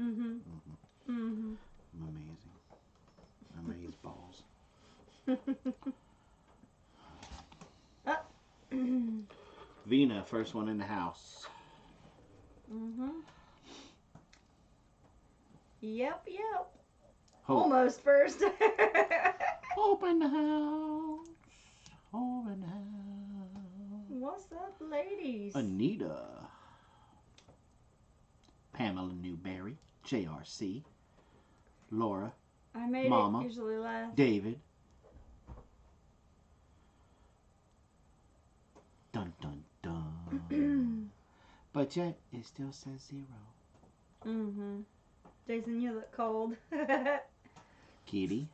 Mm-hmm. Mm-hmm. Mm-hmm. Amazing. Amaze balls. Vina, first one in the house. Mm-hmm. Yep, yep. Hope. Almost first. Open the house. Open the house. What's up, ladies? Anita. Pamela Newberry. JRC. Laura. I made Mama. it usually last. David. Dun dun dun. But yet, it still says 0. Mm-hmm. Jason, you look cold. Kitty.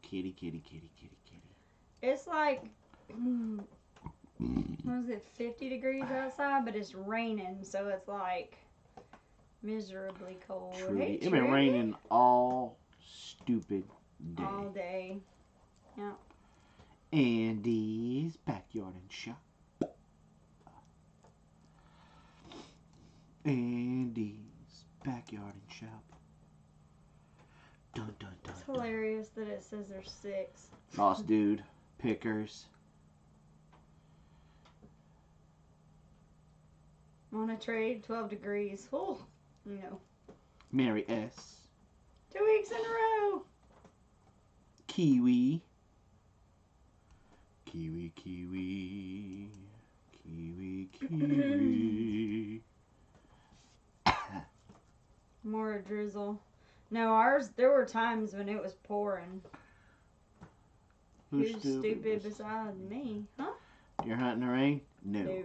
Kitty, kitty, kitty, kitty, kitty. It's like, what is it, 50 degrees outside, but it's raining, so it's like miserably cold. Trudy. Hey, It's been raining all stupid day. All day. Yeah. Andy's backyard and shop. Andy's backyard and shop. Dun dun dun. It's hilarious that it says there's 6. Lost dude. Pickers. On a trade, 12 degrees. Oh, no. Mary S. 2 weeks in a row. Kiwi. Kiwi, kiwi. Kiwi, kiwi. More drizzle. No, ours, there were times when it was pouring. Who's Who's stupid besides me? Huh? You're hunting the rain? No. No.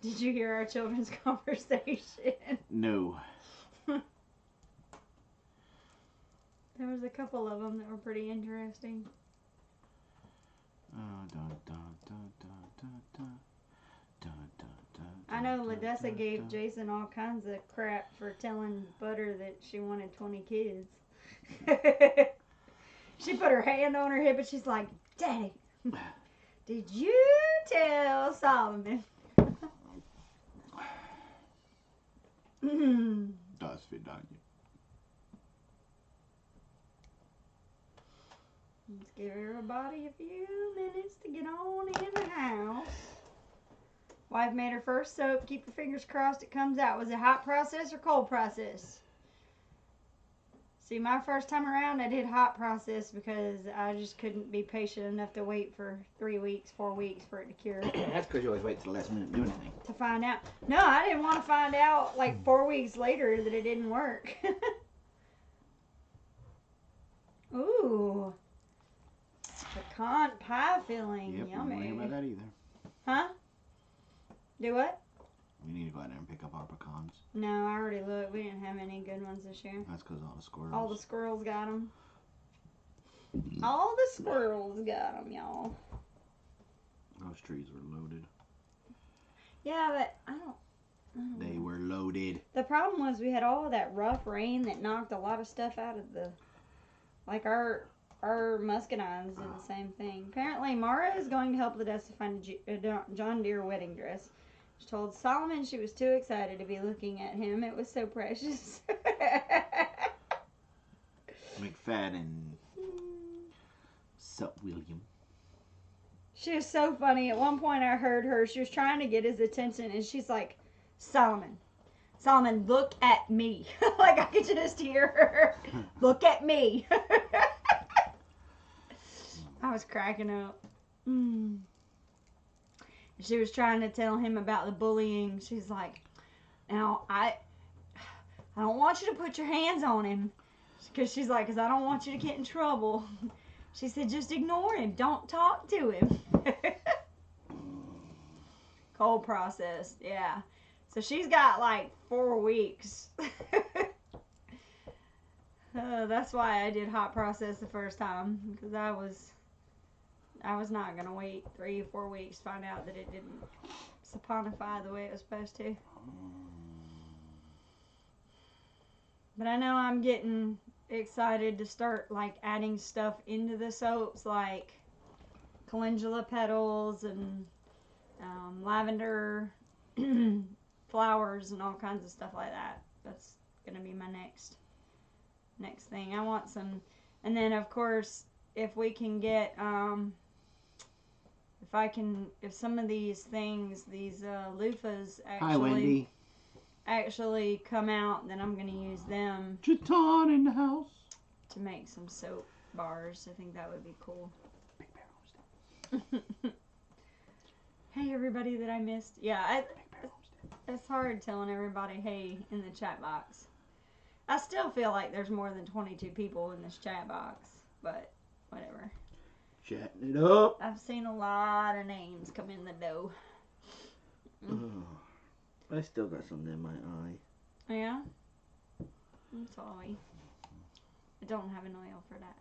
Did you hear our children's conversation? No. There was a couple of them that were pretty interesting. I know Ladessa gave Jason all kinds of crap for telling Butter that she wanted 20 kids. She put her hand on her hip and she's like, Daddy, did you tell Solomon? Das Vidania. Let's give everybody a few minutes to get on in the house. Wife made her first soap. Keep your fingers crossed it comes out. Was it hot process or cold process? See, my first time around, I did hot process because I just couldn't be patient enough to wait for 3 weeks, 4 weeks for it to cure. That's because you always wait till the last minute to do anything. To find out. No, I didn't want to find out like 4 weeks later that it didn't work. Ooh. Pecan pie filling. Yep, Yummy. we don't hear about that either. Huh? Do what? We need to go out there and pick up our pecans. No, I already looked. We didn't have any good ones this year. That's because all the squirrels. All the squirrels got them. All the squirrels got them, y'all. Those trees were loaded. Yeah, but I don't They know. were loaded. The problem was we had all of that rough rain that knocked a lot of stuff out of the... Like our muscadines did the same thing. Apparently, Mara is going to help Ladessa find a John Deere wedding dress. She told Solomon she was too excited to be looking at him. It was so precious. McFadden. Sup, William. She was so funny. At one point I heard her. She was trying to get his attention and she's like, Solomon, look at me. Like I could just hear her. Look at me. I was cracking up. She was trying to tell him about the bullying. She's like, now I don't want you to put your hands on him. Because she's like, because I don't want you to get in trouble. She said, just ignore him. Don't talk to him. Cold process, yeah. So she's got like 4 weeks. That's why I did hot process the first time. Because I was not going to wait 3 or 4 weeks to find out that it didn't saponify the way it was supposed to. But I know I'm getting excited to start like adding stuff into the soaps, like calendula petals and lavender flowers and all kinds of stuff like that. that's gonna be my next thing. I want some, and then of course if we can get if some of these things, these loofahs Hi, Wendy. actually come out, then I'm gonna use them Chetan in the house to make some soap bars. I think that would be cool. Big Bear Homestead. Hey everybody that I missed. Yeah, Big Bear Homestead. it's hard telling everybody hey in the chat box. I still feel like there's more than 22 people in this chat box, but whatever. Chatting it up. I've seen a lot of names come in the dough. Oh, I still got something in my eye. Yeah? I'm sorry. I don't have an oil for that.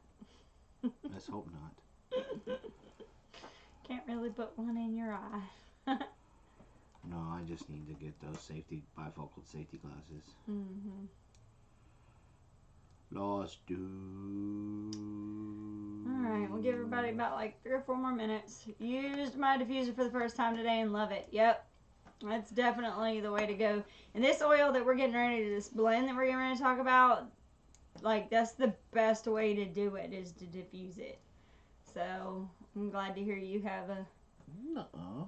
Let's hope not. Can't really put one in your eye. No, I just need to get those bifocal safety glasses. Mm-hmm. Lost dude. Alright, we'll give everybody about like 3 or 4 more minutes. Used my diffuser for the first time today and love it. Yep. That's definitely the way to go. And this oil that we're getting ready to, this blend that we're getting ready to talk about, like that's the best way to do it, is to diffuse it. So I'm glad to hear you have a Nuh-uh.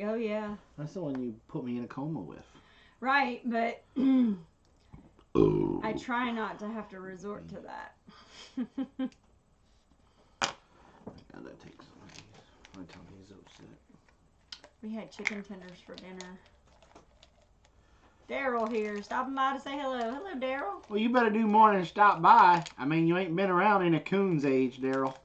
Oh yeah. That's the one you put me in a coma with. Right, but I try not to have to resort to that. I gotta take some of these. My tummy's upset. We had chicken tenders for dinner. Daryl here, stopping by to say hello. Hello, Daryl. Well, you better do more than stop by. I mean, you ain't been around in a coon's age, Daryl.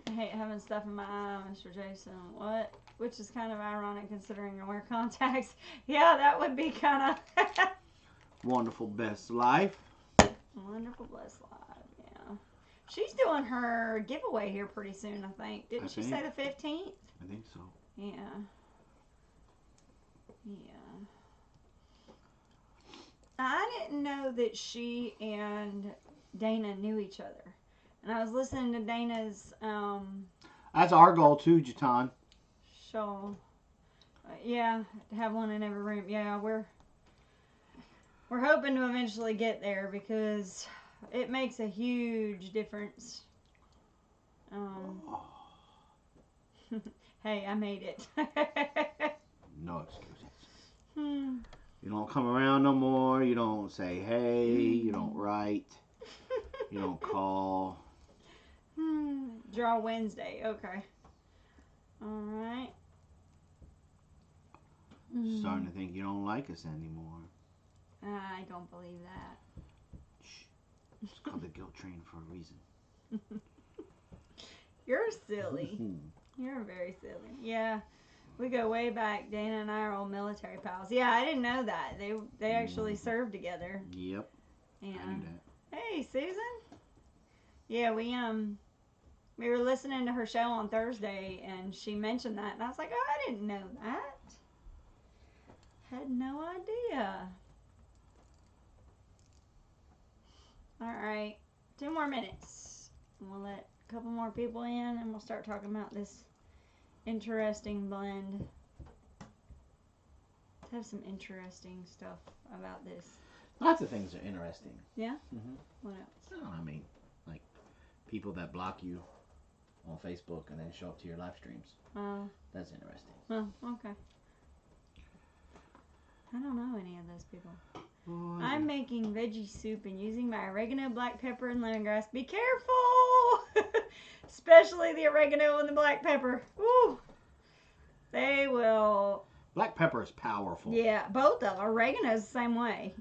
I hate having stuff in my eye, Mr. Jason. What? Which is kind of ironic considering I wear contacts. Yeah, that would be kind of... Wonderful best life. Wonderful blessed life, yeah. She's doing her giveaway here pretty soon, I think. Didn't she say the 15th? I think so. Yeah. Yeah. I didn't know that she and Dana knew each other. And I was listening to Dana's That's our goal too, Jatan. show. Yeah, to have one in every room. Yeah, we're hoping to eventually get there because it makes a huge difference. Hey, I made it. No excuses. You don't come around no more. You don't say hey. You don't write. You don't call. Draw Wednesday. Okay. All right. Starting to think you don't like us anymore. I don't believe that. Shh. It's called the guilt train for a reason. You're silly. You're very silly. Yeah. We go way back. Dana and I are old military pals. Yeah, I didn't know that. They actually served together. Yep. Yeah. I knew that. Hey, Susan. Yeah, we were listening to her show on Thursday and she mentioned that and I was like, oh, I didn't know that. Had no idea. All right, 2 more minutes. We'll let a couple more people in and we'll start talking about this interesting blend. Let's have some interesting stuff about this. Lots of things are interesting. Yeah? Mm-hmm. What else? Oh, I mean, like people that block you on Facebook and then show up to your live streams. Oh. That's interesting. Oh, okay. I don't know any of those people. Oh, I'm making veggie soup and using my oregano, black pepper, and lemongrass. Be careful! Especially the oregano and the black pepper. Woo! They will... Black pepper is powerful. Yeah, both of them. Oregano's the same way.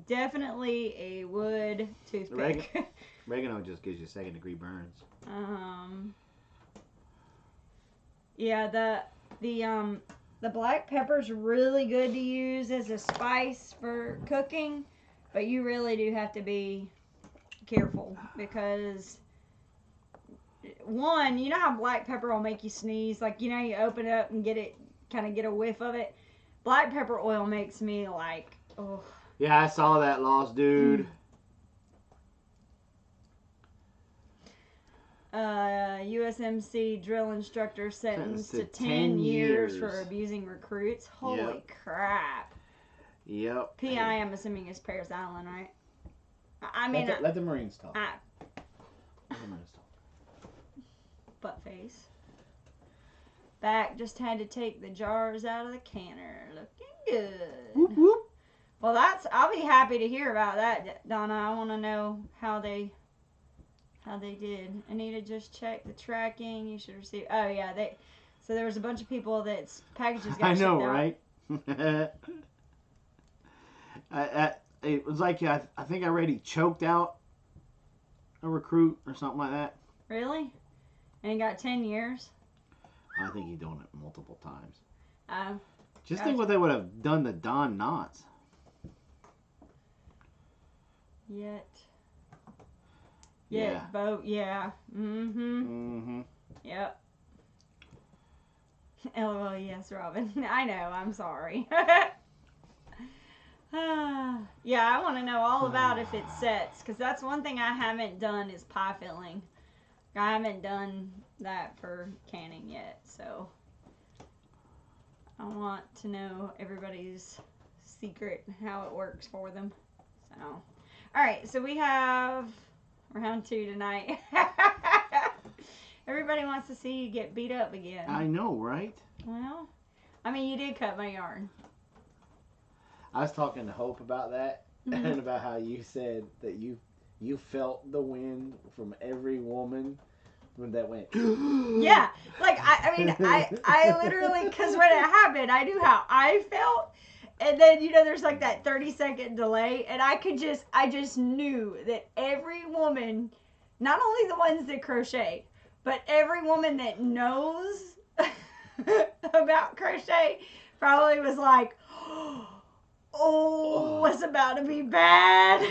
Definitely a wood toothpick. Oregano just gives you second-degree burns. Yeah, the black pepper's really good to use as a spice for cooking, but you really do have to be careful because one, you know how black pepper will make you sneeze? Like, you know, you open it up and kind of get a whiff of it. Black pepper oil makes me like, oh. Yeah, I saw that, Lost Dude. USMC drill instructor sentenced to 10 years for abusing recruits. Holy crap. Yep. PI, I'm assuming, is Paris Island, right? I mean, let the Marines talk. Let the Marines talk. Butt face. Back just had to take the jars out of the canner. Looking good. Whoop, whoop. Well, I'll be happy to hear about that, Donna. I want to know how they did. Anita just checked the tracking. You should receive. Oh yeah, so there was a bunch of people that's packages got shipped out. I know, right? It was like I think I already choked out a recruit or something like that. Really? And he got 10 years? I think he's doing it multiple times. Just gotcha. think what they would have done to Don Knotts. Yet. Yeah. Vote. Yeah. Mm-hmm. Yep. LOL, yes, Robin. I know. I'm sorry. Yeah, I want to know all about if it sets, because that's one thing I haven't done is pie filling. I haven't done that for canning yet, so I want to know everybody's secret, how it works for them. So, all right, so we have round 2 tonight. Everybody wants to see you get beat up again. I know, right? Well, I mean, you did cut my yarn. I was talking to Hope about that, and about how you said that you felt the wind from every woman when that went. Yeah, like I literally, because when it happened, I knew how I felt, and then there's like that 30-second delay, and I just knew that every woman, not only the ones that crochet, but every woman that knows about crochet probably was like, oh, it's about to be bad.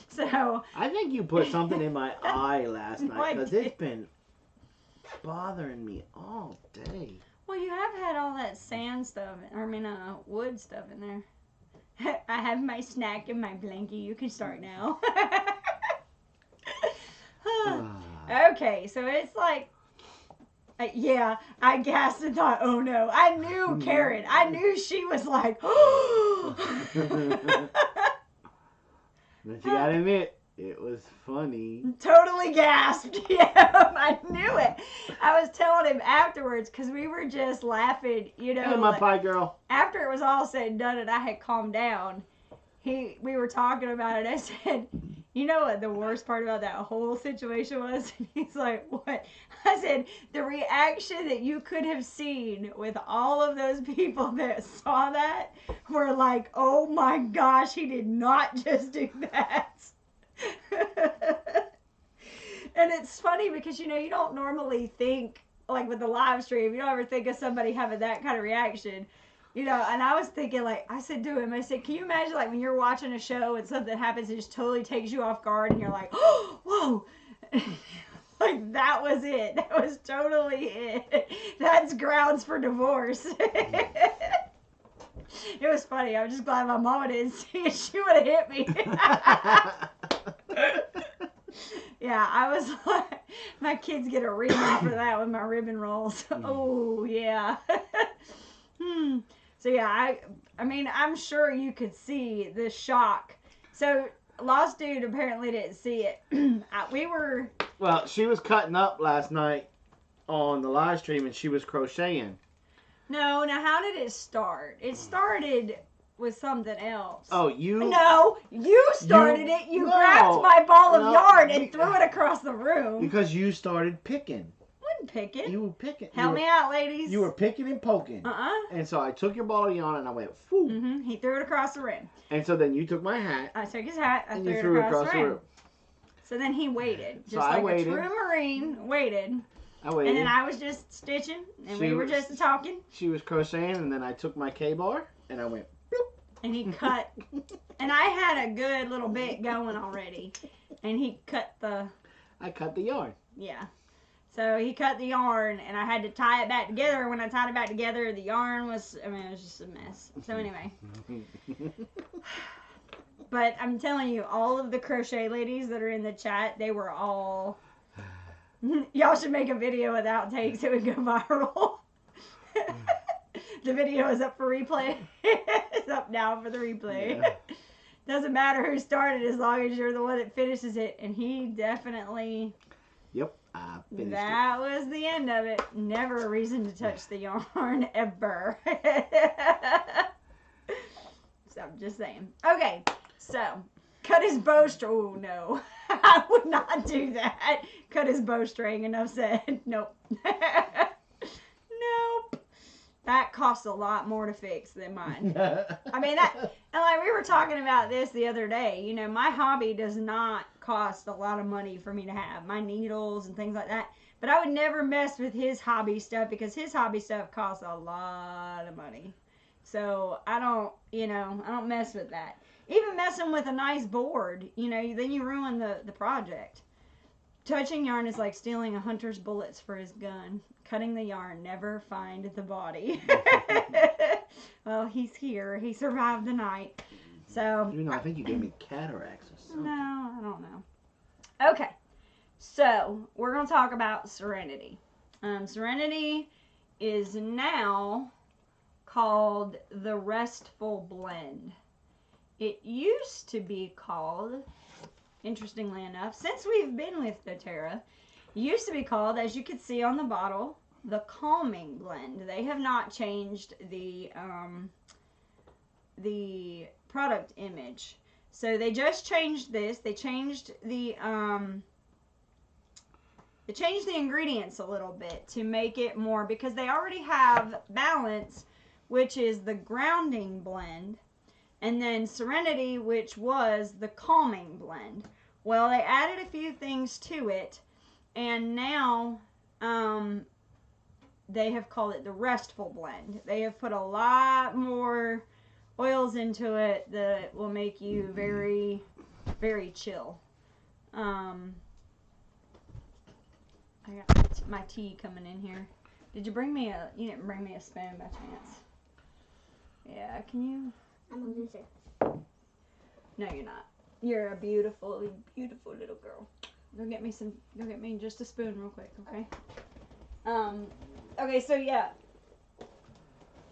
So I think you put something in my eye last night, because it's been bothering me all day. Well, you have had all that sand stuff, wood stuff in there. I have my snack and my blankie. You can start now. Okay, so it's like, yeah, I gasped and thought, oh no. I knew Karen. I knew she was like, But you gotta admit, it was funny. Totally gasped. Yeah, I knew it. I was telling him afterwards, because we were just laughing, Hey, my pie girl. After it was all said and done and I had calmed down, we were talking about it. I said, you know what the worst part about that whole situation was? And he's like, what? I said, the reaction that you could have seen with all of those people that saw that were like, oh my gosh, he did not just do that. And it's funny because, you don't normally think, like with the live stream, you don't ever think of somebody having that kind of reaction. And I was thinking, like, I said to him, I said, can you imagine, like, when you're watching a show and something happens and just totally takes you off guard and you're like, oh, whoa. Like, that was it. That was totally it. That's grounds for divorce. It was funny. I'm just glad my mama didn't see it. She would have hit me. Yeah, I was like, my kids get a ribbon for that with my ribbon rolls. Oh, yeah. So, yeah, I'm sure you could see the shock. So, Lost Dude apparently didn't see it. Well, she was cutting up last night on the live stream, and she was crocheting. No, now how did it start? It started with something else. Oh, you? No, you started it. You grabbed my ball of yarn and threw it across the room. Because you started picking. Wasn't picking. You were picking. Help me out, ladies. You were picking and poking. And so I took your ball of yarn and I went, foo. He threw it across the room. And so then you took my hat. I took his hat. I threw it across the room. So then he waited. Just like a true Marine, waited. I waited. And then I was just stitching, and we were just talking. She was crocheting, and then I took my K-bar, and I went, bloop. And he cut. And I had a good little bit going already. And he cut the... I cut the yarn. Yeah. So he cut the yarn, and I had to tie it back together. When I tied it back together, the yarn was... it was just a mess. So anyway. But I'm telling you, all of the crochet ladies that are in the chat, they were all Y'all should make a video with outtakes. It would go viral. The video is up for replay. It's up now for the replay. Yeah. Doesn't matter who started as long as you're the one that finishes it. And he definitely... Yep, I finished that was the end of it. Never a reason to touch the yarn, ever. So I'm just saying. Okay, so cut his bowstring. Oh, no. I would not do that. Cut his bowstring, enough said. Nope. Nope. That costs a lot more to fix than mine. I mean, and like we were talking about this the other day, you know, my hobby does not cost a lot of money for me to have. My needles and things like that. But I would never mess with his hobby stuff because his hobby stuff costs a lot of money. So I don't mess with that. Even messing with a nice board, you know, then you ruin the project. Touching yarn is like stealing a hunter's bullets for his gun. Cutting the yarn, never find the body. Well, he's here. He survived the night. So. You know, I think you gave me cataracts or something. No, I don't know. Okay. So, we're going to talk about Serenity. Serenity is now called the Restful Blend. It used to be called, interestingly enough, since we've been with doTERRA, used to be called, as you can see on the bottle, the Calming Blend. They have not changed the product image. So they just changed this. They changed the ingredients a little bit to make it more, because they already have Balance, which is the grounding blend, and then Serenity, which was the calming blend. Well, they added a few things to it, and now they have called it the Restful Blend. They have put a lot more oils into it that will make you very, very chill. I got my tea coming in here. Did you bring me you didn't bring me a spoon by chance? Yeah, can you? I'm a loser. No, you're not. You're a beautiful, beautiful little girl. Go get me just a spoon real quick, okay? Okay, so yeah.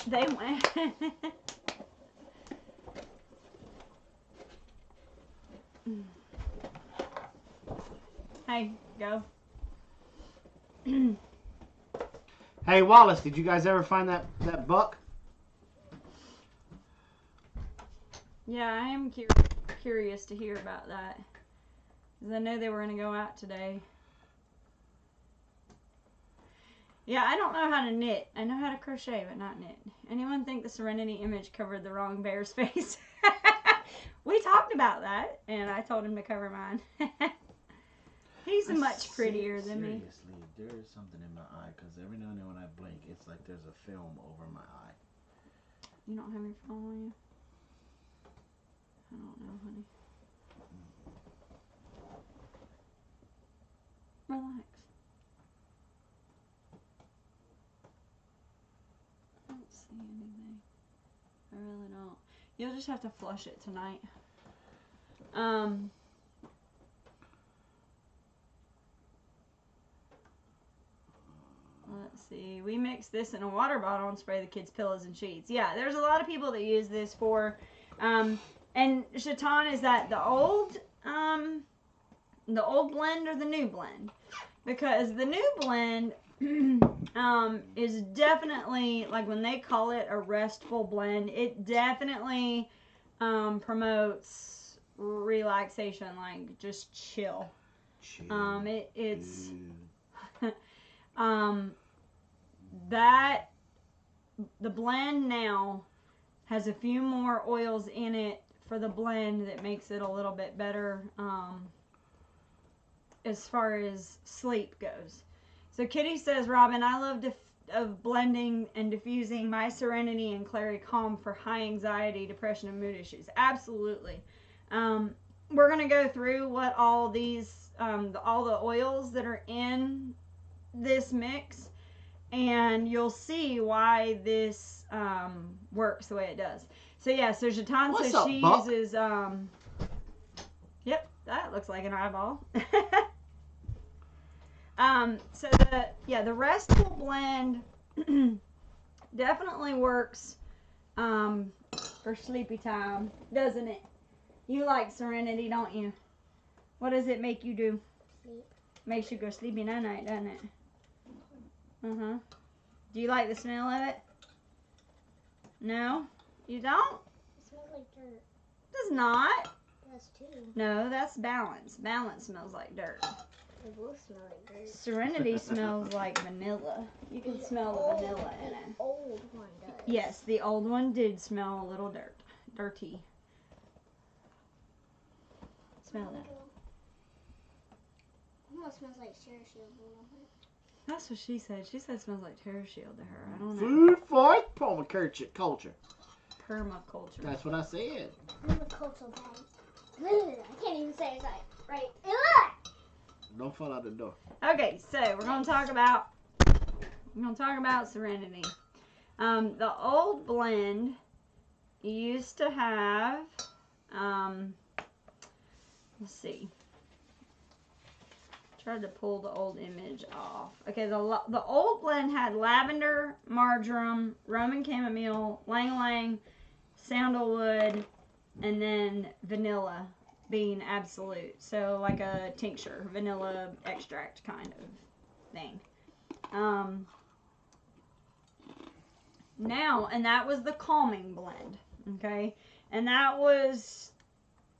They went. Hey, go. Hey, Wallace, did you guys ever find that buck? Yeah, I am curious to hear about that. Because I know they were going to go out today. Yeah, I don't know how to knit. I know how to crochet, but not knit. Anyone think the Serenity image covered the wrong bear's face? We talked about that, and I told him to cover mine. He's much prettier than me. Seriously, there is something in my eye, because every now and then when I blink, it's like there's a film over my eye. You don't have your phone on you? I don't know, honey. Relax. I don't see anything. I really don't. You'll just have to flush it tonight. Let's see. We mix this in a water bottle and spray the kids' pillows and sheets. Yeah, there's a lot of people that use this for, and Chaton, is that the old blend or the new blend? Because the new blend is definitely, like when they call it a restful blend, it definitely promotes relaxation, like just chill. It's that the blend now has a few more oils in it for the blend that makes it a little bit better as far as sleep goes. So Kitty says, Robin, I love of blending and diffusing my Serenity and Clary Calm for high anxiety, depression, and mood issues. Absolutely. We're going to go through what all these, all the oils that are in this mix, and you'll see why this works the way it does. So yeah, so Chaton says she uses, yep, that looks like an eyeball. So the restful blend definitely works for sleepy time, doesn't it? You like Serenity, don't you? What does it make you do? Sleep. Makes you go sleepy night night, doesn't it? Uh-huh. Do you like the smell of it? No? You don't? It smells like dirt. It does not. It does too. No, that's Balance. Balance smells like dirt. They both smell like dirt. Serenity smells like vanilla. You can smell the vanilla in it. The old one does. Yes, the old one did smell a little dirty. Smell that. It almost smells like Terra Shield a little bit. That's what she said. She said it smells like Terra Shield to her. I don't know. Food for permaculture. Permaculture. That's what I said. Permaculture. I can't even say it right. Ugh! Don't fall out the door. Okay, so we're gonna talk about Serenity. The old blend used to have let's see. Tried to pull the old image off. Okay, the old blend had lavender, marjoram, Roman chamomile, ylang ylang, sandalwood, and then vanilla being absolute. So like a tincture, vanilla extract kind of thing. Now, and that was the calming blend, okay? And that was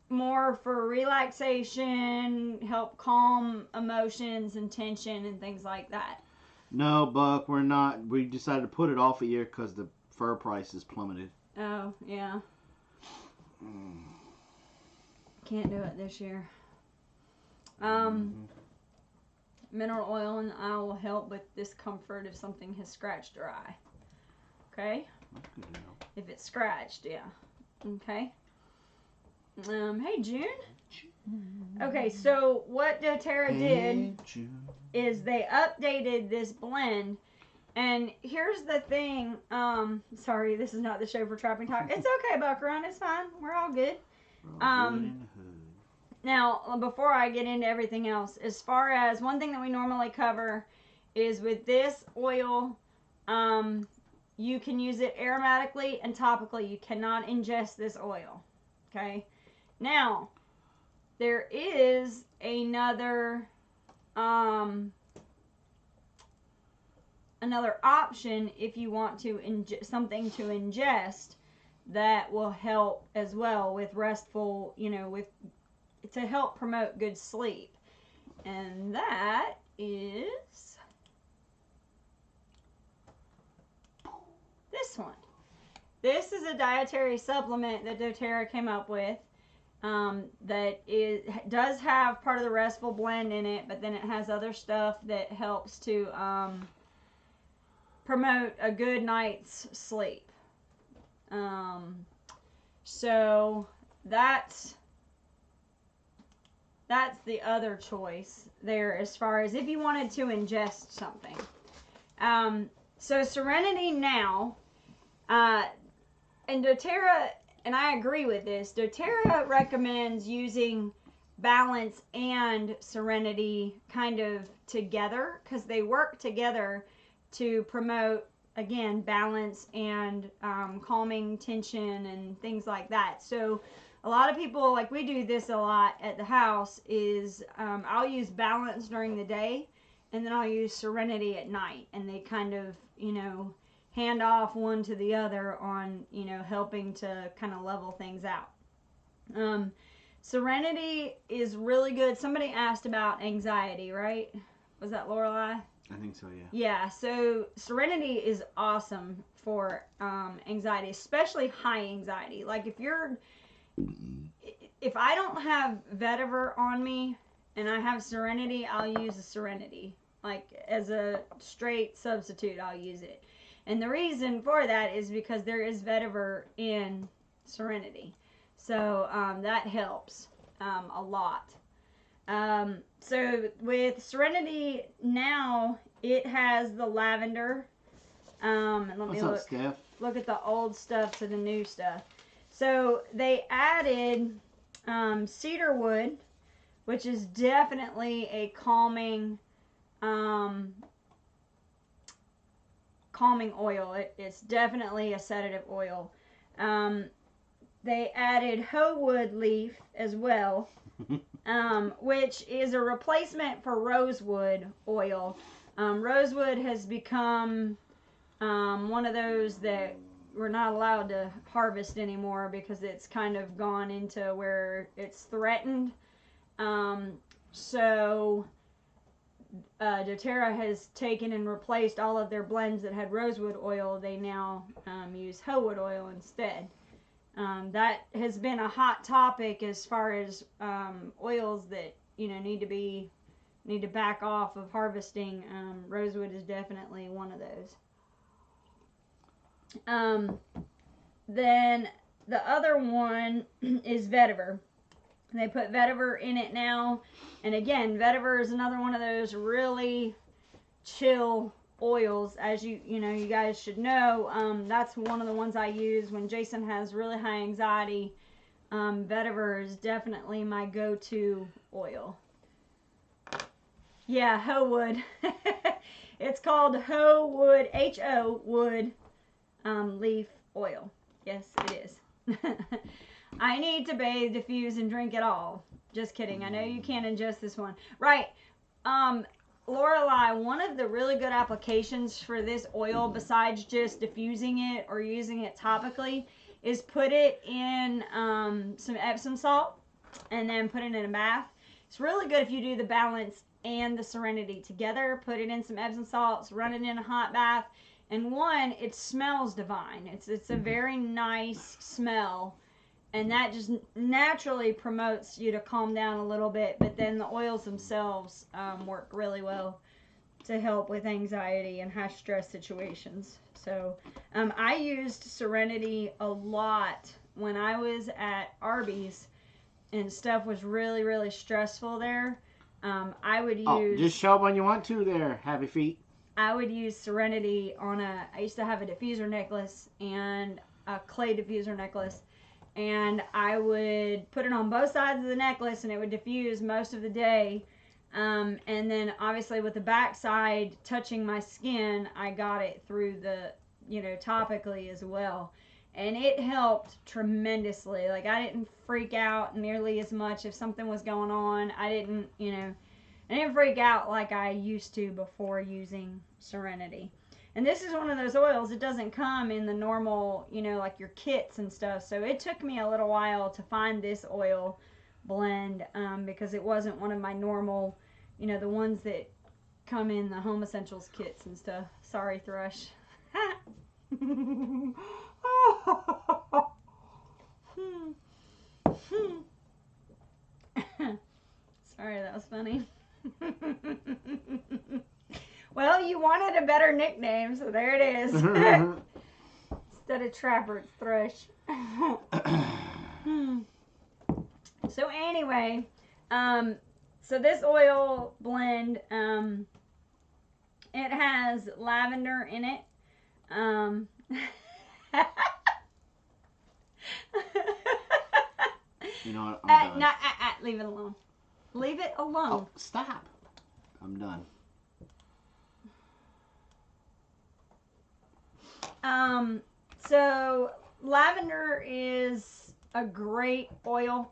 more for relaxation, help calm emotions and tension and things like that. No, Buck, we're not. We decided to put it off a year because the fur prices plummeted. Oh, yeah. Can't do it this year. Mineral oil and I will help with discomfort if something has scratched your eye. Okay? That's good to know. If it's scratched, yeah. Okay. Hey, June. Okay, so what doTERRA did is they updated this blend. And here's the thing. Sorry, this is not the show for Trapping Talk. It's okay, Buckaroo. It's fine. We're all good. We're all good in the hood. Now, before I get into everything else, as far as one thing that we normally cover is with this oil, you can use it aromatically and topically. You cannot ingest this oil. Okay? Now, there is another option if you want to something to ingest that will help as well with restful, to help promote good sleep. And that is this one. This is a dietary supplement that doTERRA came up with. That does have part of the restful blend in it, but then it has other stuff that helps to promote a good night's sleep. So that's the other choice there as far as if you wanted to ingest something. So Serenity now, and doTERRA, and I agree with this, doTERRA recommends using Balance and Serenity kind of together because they work together to promote, again, balance and calming tension and things like that. So a lot of people, like we do this a lot at the house, is I'll use Balance during the day and then I'll use Serenity at night. And they kind of, hand off one to the other on, helping to kind of level things out. Serenity is really good. Somebody asked about anxiety, right? Was that Lorelei? I think so, yeah. Yeah, so Serenity is awesome for anxiety, especially high anxiety. Like if I don't have vetiver on me and I have Serenity, I'll use a Serenity. Like as a straight substitute, I'll use it. And the reason for that is because there is vetiver in Serenity. So that helps a lot. So with Serenity now, it has the lavender. And let What's me up, look. Steph? Look at the old stuff to the new stuff. So they added cedar wood, which is definitely a calming calming oil. It's definitely a sedative oil. They added hoe wood leaf as well, which is a replacement for rosewood oil. Rosewood has become one of those that we're not allowed to harvest anymore because it's kind of gone into where it's threatened. So doTERRA has taken and replaced all of their blends that had rosewood oil. They now use hoe wood oil instead. That has been a hot topic as far as oils that need to back off of harvesting. Rosewood is definitely one of those. Then the other one is vetiver. They put vetiver in it now, and again, vetiver is another one of those really chill oils, as you guys should know. That's one of the ones I use when Jason has really high anxiety. Vetiver is definitely my go-to oil. Yeah, hoe wood. It's called hoe wood, H-O wood leaf oil. Yes, it is. I need to bathe, diffuse, and drink it all. Just kidding. I know you can't ingest this one. Right. Lorelai, one of the really good applications for this oil, besides just diffusing it or using it topically, is put it in some Epsom salt and then put it in a bath. It's really good if you do the Balance and the Serenity together. Put it in some Epsom salts, run it in a hot bath, and it smells divine. It's a very nice smell. And that just naturally promotes you to calm down a little bit. But then the oils themselves work really well to help with anxiety and high stress situations. So I used Serenity a lot when I was at Arby's and stuff was really, really stressful there. I would use... Oh, just show when you want to there, happy feet. I would use Serenity I used to have a diffuser necklace and a clay diffuser necklace. And I would put it on both sides of the necklace and it would diffuse most of the day. And then obviously with the back side touching my skin, I got it through the, topically as well. And it helped tremendously. Like, I didn't freak out nearly as much if something was going on. I didn't freak out like I used to before using Serenity. And this is one of those oils, it doesn't come in the normal, like your kits and stuff. So it took me a little while to find this oil blend because it wasn't one of my normal, the ones that come in the Home Essentials kits and stuff. Sorry, Thrush. Sorry, that was funny. Well, you wanted a better nickname, so there it is. Instead of Trapper, it's Thrush. So anyway, so this oil blend, it has lavender in it. You know what? I'm done. Leave it alone. Leave it alone. Oh, stop. I'm done. So lavender is a great oil.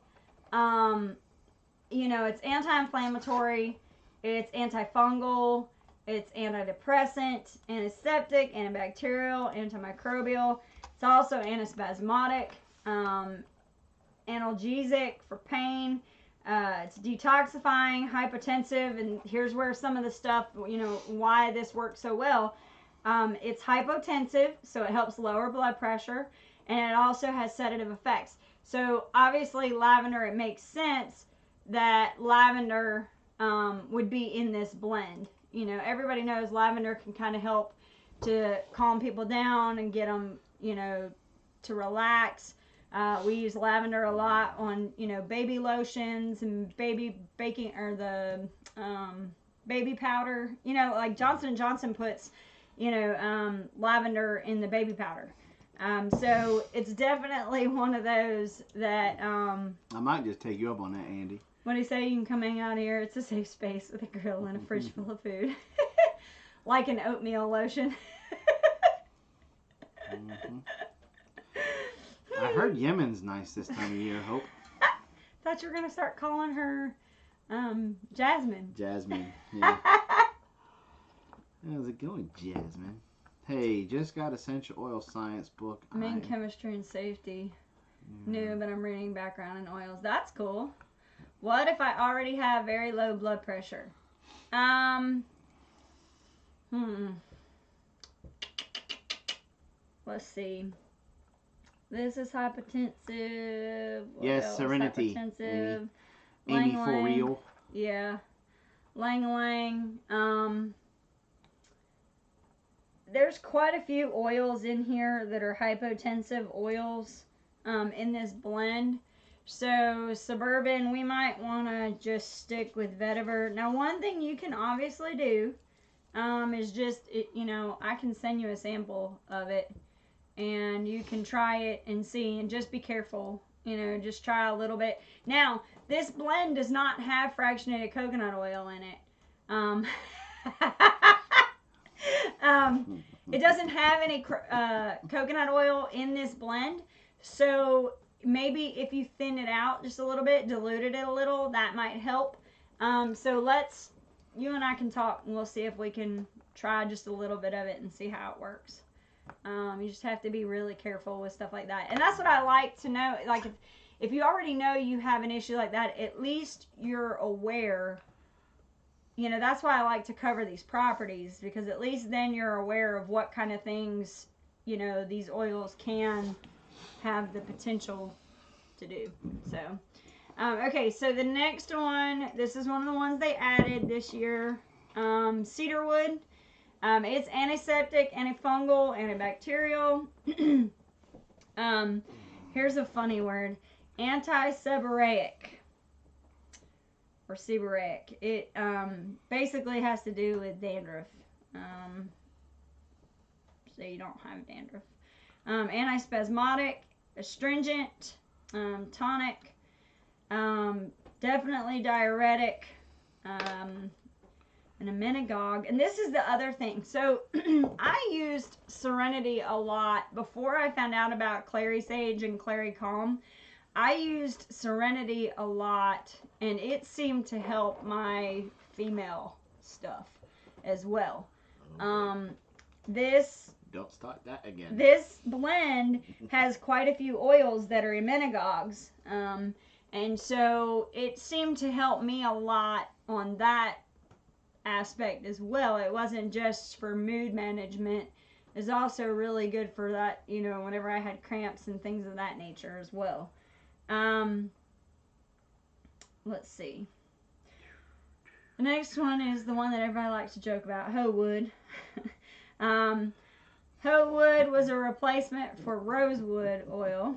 It's anti-inflammatory, it's antifungal, it's antidepressant, antiseptic, antibacterial, antimicrobial. It's also antispasmodic, analgesic for pain. It's detoxifying, hypotensive, and here's where some of the stuff, why this works so well. It's hypotensive, so it helps lower blood pressure, and it also has sedative effects. So obviously lavender, it makes sense that lavender would be in this blend. Everybody knows lavender can kind of help to calm people down and get them, to relax. We use lavender a lot on, baby lotions and baby baking, or the baby powder. Like Johnson & Johnson puts, lavender in the baby powder. So it's definitely one of those that... I might just take you up on that, Andy. What do you say? You can come hang out here. It's a safe space with a grill and a fridge full of food. Like an oatmeal lotion. I heard Yemen's nice this time of year, Hope. Thought you were going to start calling her Jasmine. Jasmine, yeah. How's it going, Jasmine? Hey, just got Essential Oil Science book. I'm in chemistry and safety. New, but I'm reading background in oils. That's cool. What if I already have very low blood pressure? Let's see. This is hypertensive. What Yes, else? Serenity. Hypertensive. Amy Lang for Lang. real. Yeah. Lang. There's quite a few oils in here that are hypotensive oils in this blend. So Suburban, we might want to just stick with vetiver. Now, one thing you can obviously do is just, I can send you a sample of it. And you can try it and see, and just be careful. Just try a little bit. Now, this blend does not have fractionated coconut oil in it. It doesn't have any coconut oil in this blend. So maybe if you thin it out just a little bit, diluted it a little, that might help. So you and I can talk, and we'll see if we can try just a little bit of it and see how it works. You just have to be really careful with stuff like that. And that's what I like to know. Like, if you already know you have an issue like that, at least you're aware. That's why I like to cover these properties, because at least then you're aware of what kind of things, these oils can have the potential to do. So, okay, so the next one, this is one of the ones they added this year, cedarwood. It's antiseptic, antifungal, antibacterial. Here's a funny word. Anti-seborrheic. Or seborrheic. It basically has to do with dandruff. So you don't have dandruff. Antispasmodic, astringent, tonic, definitely diuretic, and a minagogue. And this is the other thing. So I used Serenity a lot before I found out about Clary Sage and Clary Calm. I used Serenity a lot, and it seemed to help my female stuff as well. Don't start that again. This blend has quite a few oils that are emmenagogues. And so it seemed to help me a lot on that aspect as well. It wasn't just for mood management. It's also really good for that, whenever I had cramps and things of that nature as well. Let's see. The next one is the one that everybody likes to joke about, hoe wood. Hoe wood was a replacement for rosewood oil.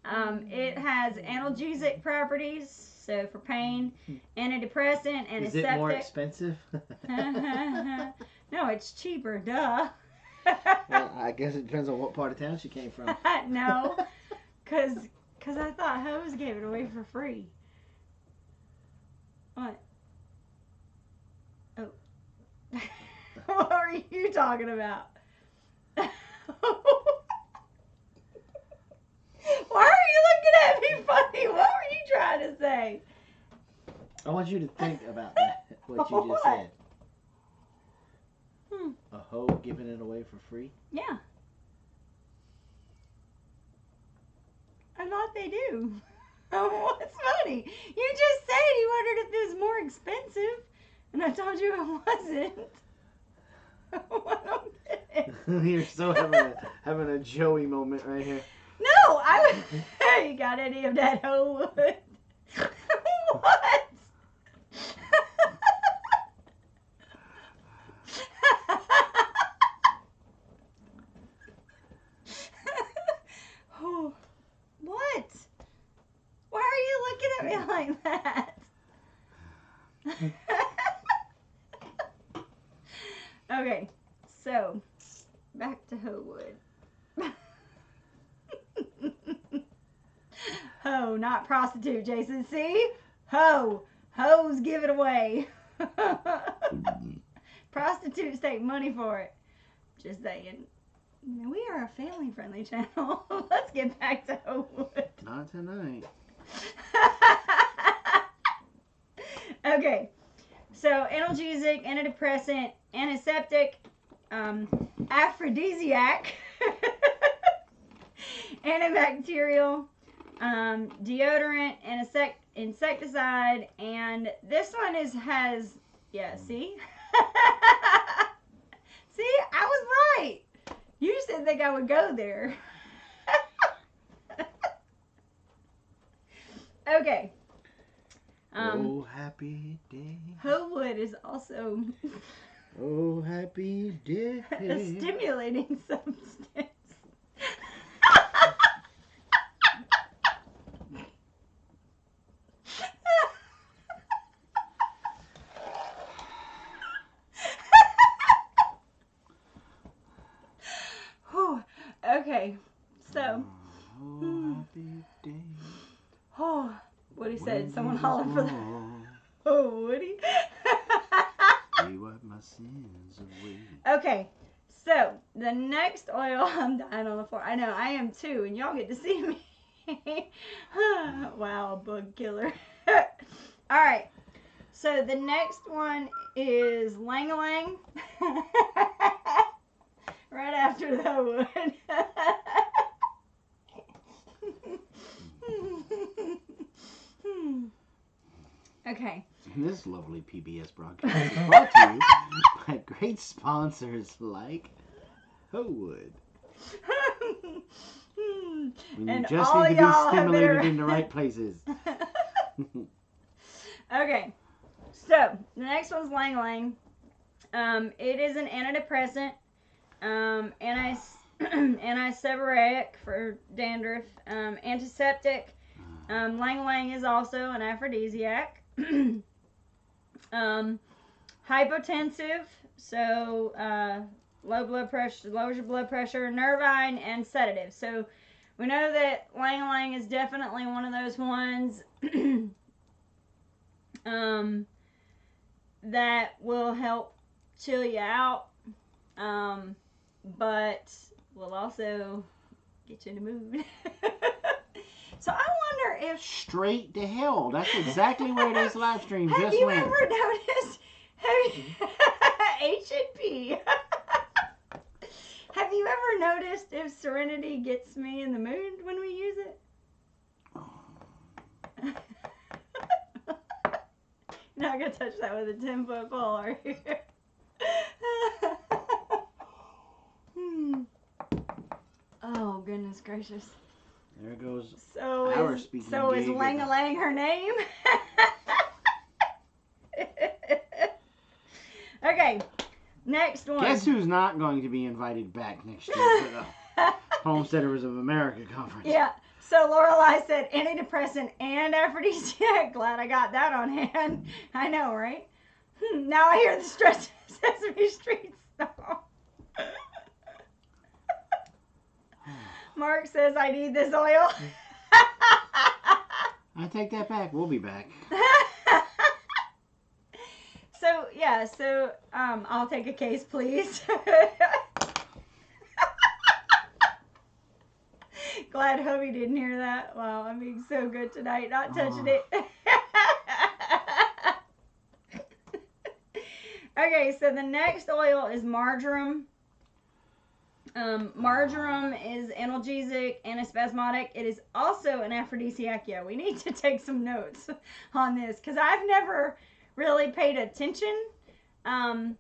It has analgesic properties, so for pain, antidepressant, antiseptic. Is it more expensive? No, it's cheaper, duh. Well, I guess it depends on what part of town she came from. No, because I thought hoes gave it away for free. What? Oh. What are you talking about? Why are you looking at me funny? What were you trying to say? I want you to think about that, what you just said. A hoe giving it away for free? Yeah. I thought they do. What's funny? You just said you wondered if it was more expensive, and I told you it wasn't. I don't get it. You're so having a Joey moment right here. No, I would. You got any of that hoe wood? What? Oh, what? Why are you looking at me like that? Okay, so back to hoe wood. Ho, not prostitute, Jason. See? Ho. Hoes give it away. Prostitutes take money for it. Just saying. We are a family-friendly channel. Let's get back to Homewood. Not tonight. Okay. So, analgesic, antidepressant, antiseptic, aphrodisiac, antibacterial, deodorant, insecticide, and this one has, yeah, see? See, I was right. You just didn't think I would go there. Okay. Oh, happy day. Homewood is also Oh, happy day. a stimulating substance. Whew. Okay, so, Oh, happy day. oh, Woody said, When someone Jesus hollered for the, walked, oh, Woody. He wiped my sins away. Okay, so the next oil, I'm dying on the floor. I know, I am too, and y'all get to see me. Wow, bug killer. All right, so the next one is Lang Lang. Right after the wood. Okay. This lovely PBS broadcast is brought to you by great sponsors like Homewood. When you And just all need to be y'all have stimulated better- in the right places. Okay, so the next one's Lang Lang. It is an antidepressant, antiseptic for dandruff, antiseptic. Lang Lang is also an aphrodisiac. Hypotensive, so lowers your blood pressure, nervine, and sedative. So we know that Lang Lang is definitely one of those ones that will help chill you out, but will also get you in the mood. So I wonder if Straight to hell. That's exactly where this live stream have just you went. ever noticed? H and P. Have you ever noticed if Serenity gets me in the mood when we use it? You're not gonna touch that with a 10-foot pole, are you? Oh goodness gracious. There goes So our is speaking Lang gig. Lang her name? Okay, next one. Guess who's not going to be invited back next year to the Homesteaders of America conference? Yeah. So Lorelai said antidepressant and aphrodisiac. Glad I got that on hand. I know, right? Now I hear the stress of Sesame Street song. Mark says I need this oil. I take that back. We'll be back. So yeah, I'll take a case, please. Glad Hobie didn't hear that. Wow, I'm being so good tonight, not touching it. Okay, so the next oil is marjoram. Marjoram is analgesic, antispasmodic. It is also an aphrodisiac. Yeah, we need to take some notes on this because I've never really paid attention. I've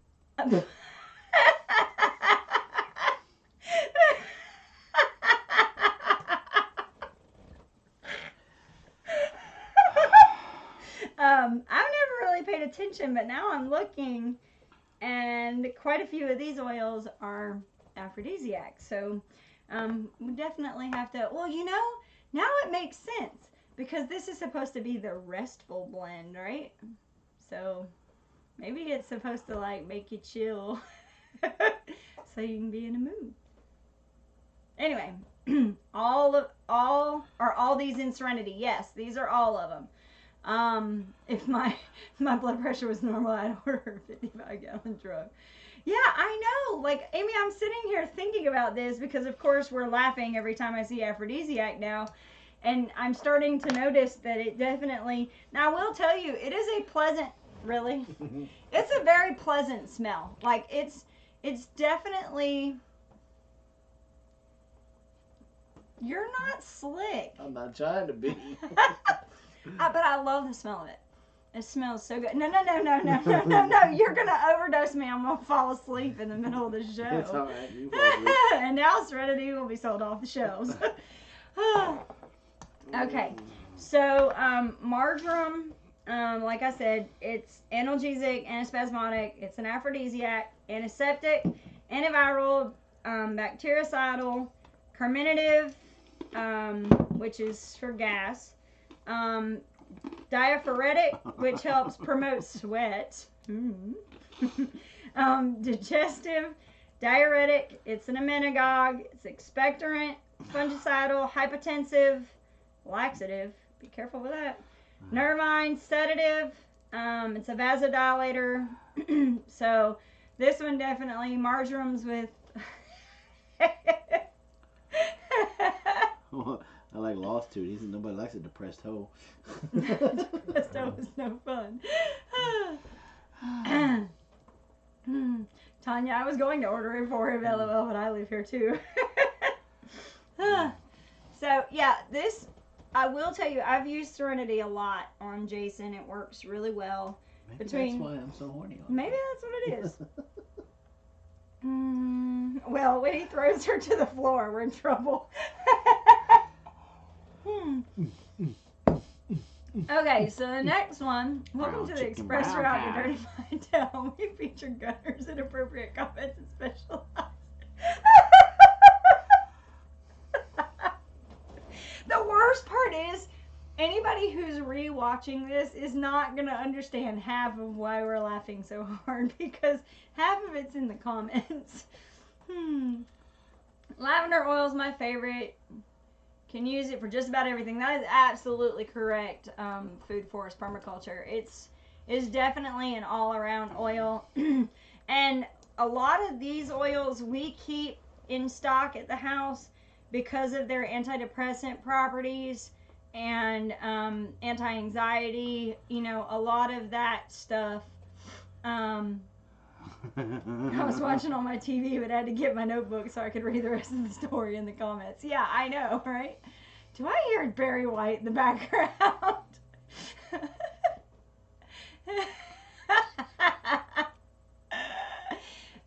never really paid attention, but now I'm looking, and quite a few of these oils are aphrodisiacs. So we definitely have to, well, now it makes sense because this is supposed to be the restful blend, right? So maybe it's supposed to like make you chill so you can be in a mood. Anyway, all these in Serenity? Yes, these are all of them. If my blood pressure was normal, I'd order a 55-gallon drum. Yeah, I know. Like, Amy, I'm sitting here thinking about this because, of course, we're laughing every time I see aphrodisiac now. And I'm starting to notice that it definitely... Now, I will tell you, it is a pleasant... Really? It's a very pleasant smell. Like, it's definitely... You're not slick. I'm not trying to be. But I love the smell of it. It smells so good. No. You're going to overdose me. I'm going to fall asleep in the middle of the show. It's all right. You fall asleep. And now Serenity will be sold off the shelves. Okay. So, marjoram, like I said, it's analgesic, antispasmodic. It's an aphrodisiac, antiseptic, antiviral, bactericidal, carminative, which is for gas, diaphoretic, which helps promote sweat, digestive, diuretic, it's an emmenagogue, it's expectorant, fungicidal, hypotensive, laxative, be careful with that, nervine, sedative, it's a vasodilator. So this one definitely, marjorams with I like Lost too. Nobody likes a depressed hoe. depressed hoe is no fun. Tanya, I was going to order it for him, LOL, but I live here too. So yeah, this, I will tell you, I've used Serenity a lot on Jason. It works really well. Maybe that's why I'm so horny on Maybe that's what it is. Well, when he throws her to the floor, we're in trouble. Okay, so the next one. Welcome to the Express Route, your dirty mind tell. We feature gunners, inappropriate comments, and special The worst part is, anybody who's re-watching this is not going to understand half of why we're laughing so hard, because half of it's in the comments. Lavender oil is my favorite. Can use it for just about everything. That is absolutely correct. Food forest permaculture. It's definitely an all-around oil. And a lot of these oils we keep in stock at the house because of their antidepressant properties and anti-anxiety. You know, a lot of that stuff. I was watching on my TV, but I had to get my notebook so I could read the rest of the story in the comments. Yeah, I know, right? Do I hear Barry White in the background?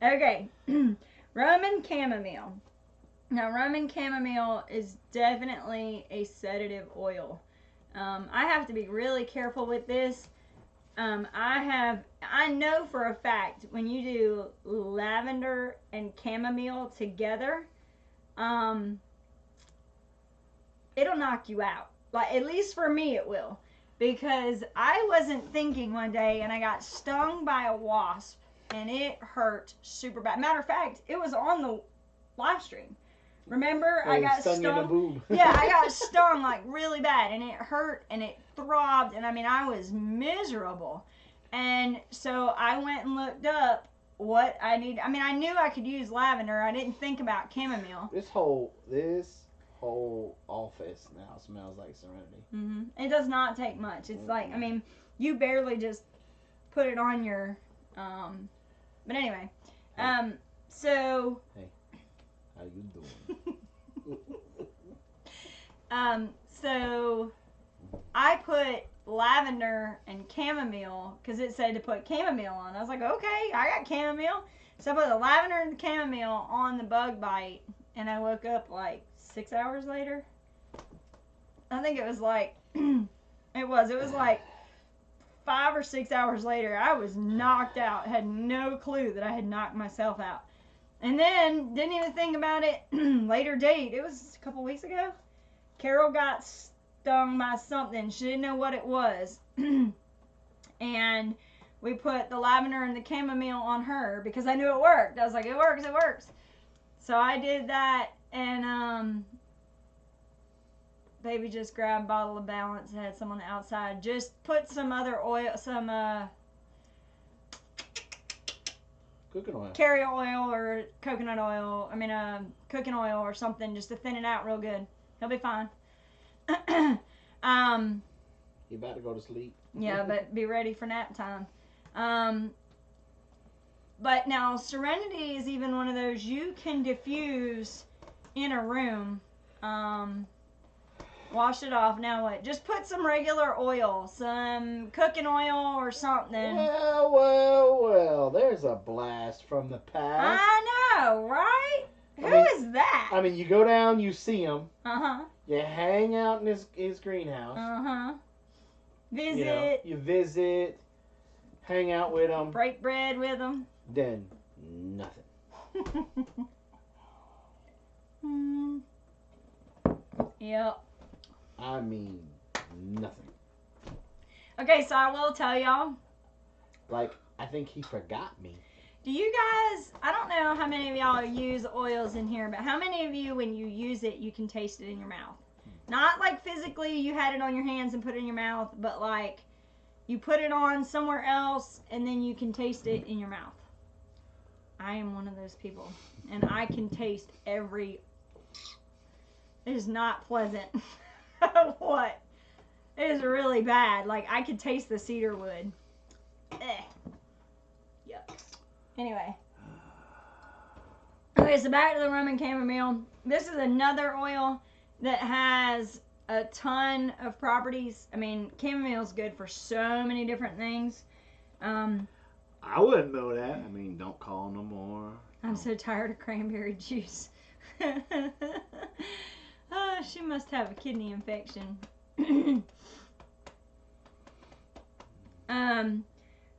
Okay, Roman chamomile. Now, Roman chamomile is definitely a sedative oil. I have to be really careful with this. I know for a fact when you do lavender and chamomile together, it'll knock you out. Like, at least for me it will. Because I wasn't thinking one day and I got stung by a wasp and it hurt super bad. Matter of fact, it was on the live stream. Remember, I got stung. In the boob. Yeah, I got stung like really bad, and it hurt and it throbbed, and I mean, I was miserable. And so I went and looked up what I need. I mean, I knew I could use lavender. I didn't think about chamomile. This whole office now smells like Serenity. It does not take much. It's like, I mean, you barely just put it on your, but anyway, so. Hey. How you doing? So I put lavender and chamomile because it said to put chamomile on. I was like, okay, I got chamomile. So I put the lavender and the chamomile on the bug bite, and I woke up like 6 hours later. I think it was like, it was like 5 or 6 hours later. I was knocked out, had no clue that I had knocked myself out. And then, didn't even think about it, later date, it was a couple weeks ago, Carol got stung by something. She didn't know what it was. And we put the lavender and the chamomile on her because I knew it worked. I was like, it works. So I did that, and baby just grabbed a bottle of Balance. It had some on the outside. Just put some other oil, some Cooking oil. carrier oil or coconut oil. I mean, cooking oil or something, just to thin it out real good. He'll be fine. You about to go to sleep? Yeah, but be ready for nap time. But now Serenity is even one of those you can diffuse in a room. Wash it off. Now what? Just put some regular oil, some cooking oil or something. Well. There's a blast from the past. I know, right? Who is that? I mean, you go down, you see him. Uh-huh. You hang out in his greenhouse. Uh-huh. Visit. You know, you visit, hang out with him. Break bread with them. Then nothing. Yep. I mean, nothing. Okay, so I will tell y'all. Like, I think he forgot me. Do you guys, I don't know how many of y'all use oils in here, but how many of you, when you use it, you can taste it in your mouth? Not like physically you had it on your hands and put it in your mouth, but like you put it on somewhere else and then you can taste it in your mouth. I am one of those people. And I can taste every... It is not pleasant. What? It is really bad. Like, I could taste the cedar wood. Yuck. Anyway. Okay, so back to the Roman chamomile. This is another oil that has a ton of properties. I mean, chamomile is good for so many different things. I wouldn't know that. I mean, don't call no more. I'm so tired of cranberry juice. Oh, she must have a kidney infection.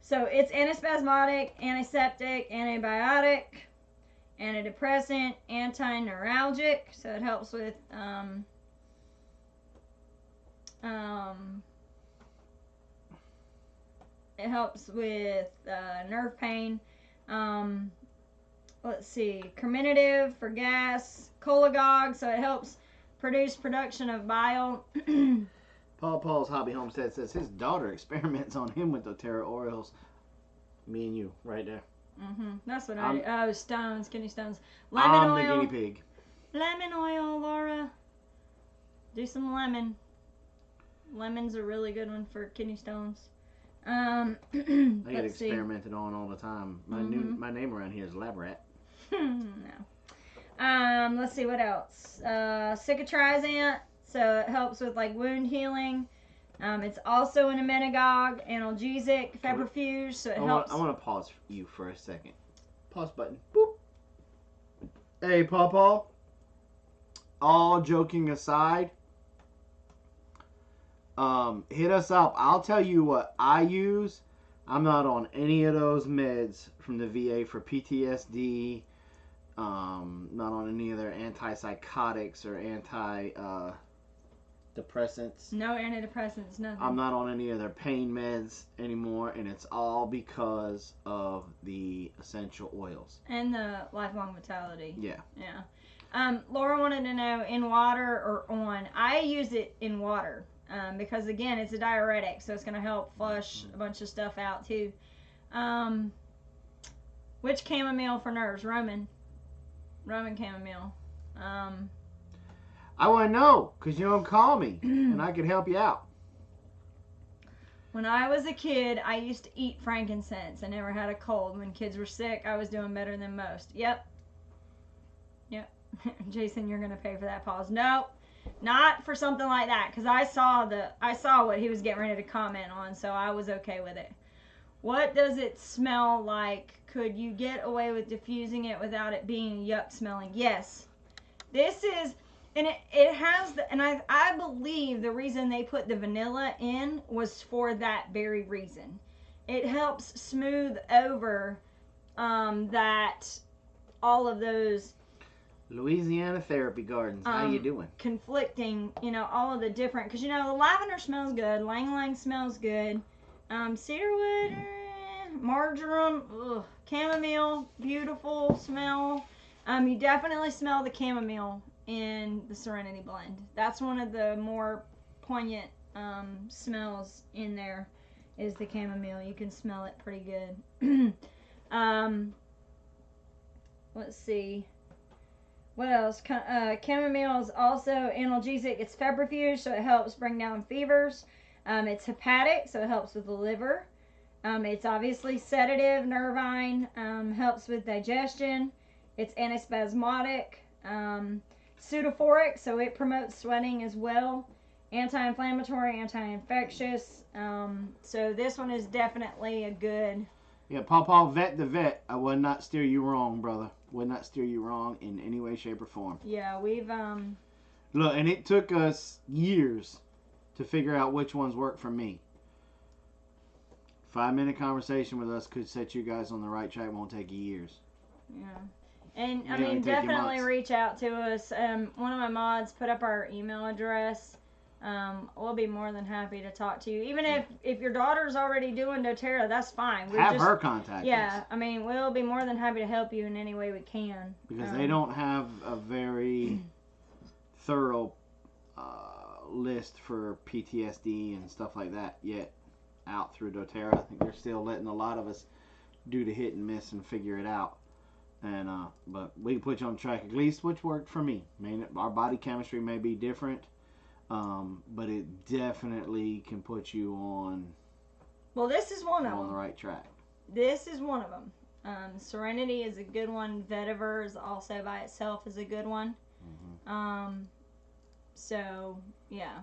So it's antispasmodic, antiseptic, antibiotic, antidepressant, anti-neuralgic. So it helps with nerve pain. Let's see, carminative for gas, cholagogue, so it helps produce production of bile. Paul's Hobby Homestead says his daughter experiments on him with doTERRA oils. Me and you, right there. That's what I do. Oh, stones, kidney stones. Lemon I'm oil. the guinea pig. Lemon oil, Laura. Do some lemon. Lemon's a really good one for kidney stones. I get Let's see. experimented on all the time. My name around here is Lab Rat. No. Let's see what else. Cicatrizant, so it helps with like wound healing. It's also an emmenagogue, analgesic, febrifuge, so it helps. I want to pause you for a second. Pause button. Boop. Hey, Paw. All joking aside, hit us up. I'll tell you what I use. I'm not on any of those meds from the VA for PTSD. Not on any of their antipsychotics or Depressants. No antidepressants, nothing. I'm not on any of their pain meds anymore, and it's all because of the essential oils. And the lifelong vitality. Yeah. Yeah. Laura wanted to know, in water or on? I use it in water because, again, it's a diuretic, so it's going to help flush a bunch of stuff out, too. Which chamomile for nerves? Roman chamomile. I want to know, because you don't call me, and I can help you out. When I was a kid, I used to eat frankincense. I never had a cold. When kids were sick, I was doing better than most. Yep. Jason, you're going to pay for that pause. Nope. Not for something like that, because I saw what he was getting ready to comment on, so I was okay with it. What does it smell like? Could you get away with diffusing it without it being yuck smelling? Yes. This is, and it has, and I believe the reason they put the vanilla in was for that very reason. It helps smooth over that, all of those Louisiana Therapy Gardens, how you doing? conflicting, all of the different, because, the lavender smells good, lang-lang smells good, cedarwood, marjoram, chamomile, beautiful smell. You definitely smell the chamomile in the Serenity blend. That's one of the more poignant smells in there is the chamomile. You can smell it pretty good. Let's see. What else? Chamomile is also analgesic. It's febrifuge, so it helps bring down fevers. It's hepatic, so it helps with the liver. It's obviously sedative, nervine, helps with digestion. It's antispasmodic, pseudophoric, so it promotes sweating as well. Anti-inflammatory, anti-infectious. So this one is definitely a good. Yeah, Paw Vet the Vet. I would not steer you wrong, brother. Would not steer you wrong in any way, shape, or form. Yeah, we've Look, and it took us years to figure out which ones work for me. 5-minute conversation with us could set you guys on the right track. It won't take you years. Yeah. And I Maybe mean, take you definitely months. reach out to us. One of my mods put up our email address. We'll be more than happy to talk to you. Even if your daughter's already doing doTERRA, that's fine. Have her contact Yeah, us. I mean, we'll be more than happy to help you in any way we can. Because they don't have a very thorough list for PTSD and stuff like that yet out through doTERRA. I think they're still letting a lot of us do the hit and miss and figure it out. And but we can put you on track, at least which worked for me. I mean, our body chemistry may be different, but it definitely can put you on. Well, this is one of them. On the right track. This is one of them. Serenity is a good one. Vetiver is also by itself is a good one. Mm-hmm. So yeah.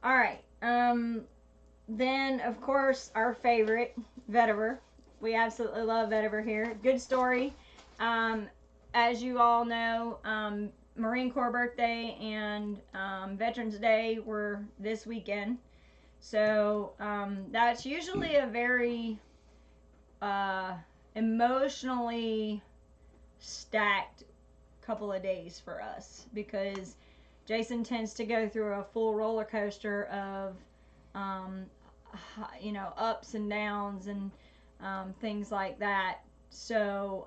All right. Then of course our favorite, Vetiver. We absolutely love Vetiver here. Good story. As you all know, Marine Corps birthday and Veterans Day were this weekend. So that's usually a very emotionally stacked couple of days for us because Jason tends to go through a full roller coaster of ups and downs and things like that. So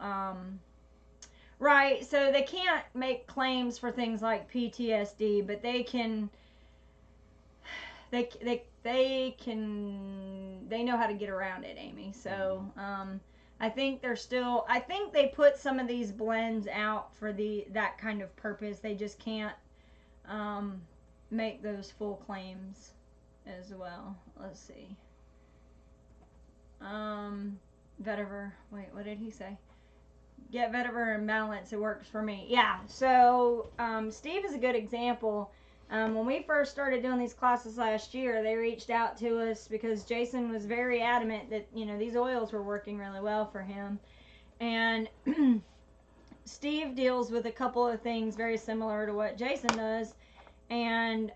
right, so they can't make claims for things like PTSD, but they know how to get around it, Amy. So I think they put some of these blends out for that kind of purpose. They just can't make those full claims as well. Let's see. Vetiver. Wait, what did he say? Get Vetiver in balance. It works for me. Yeah. So Steve is a good example. When we first started doing these classes last year, they reached out to us because Jason was very adamant that these oils were working really well for him, and Steve deals with a couple of things very similar to what Jason does, and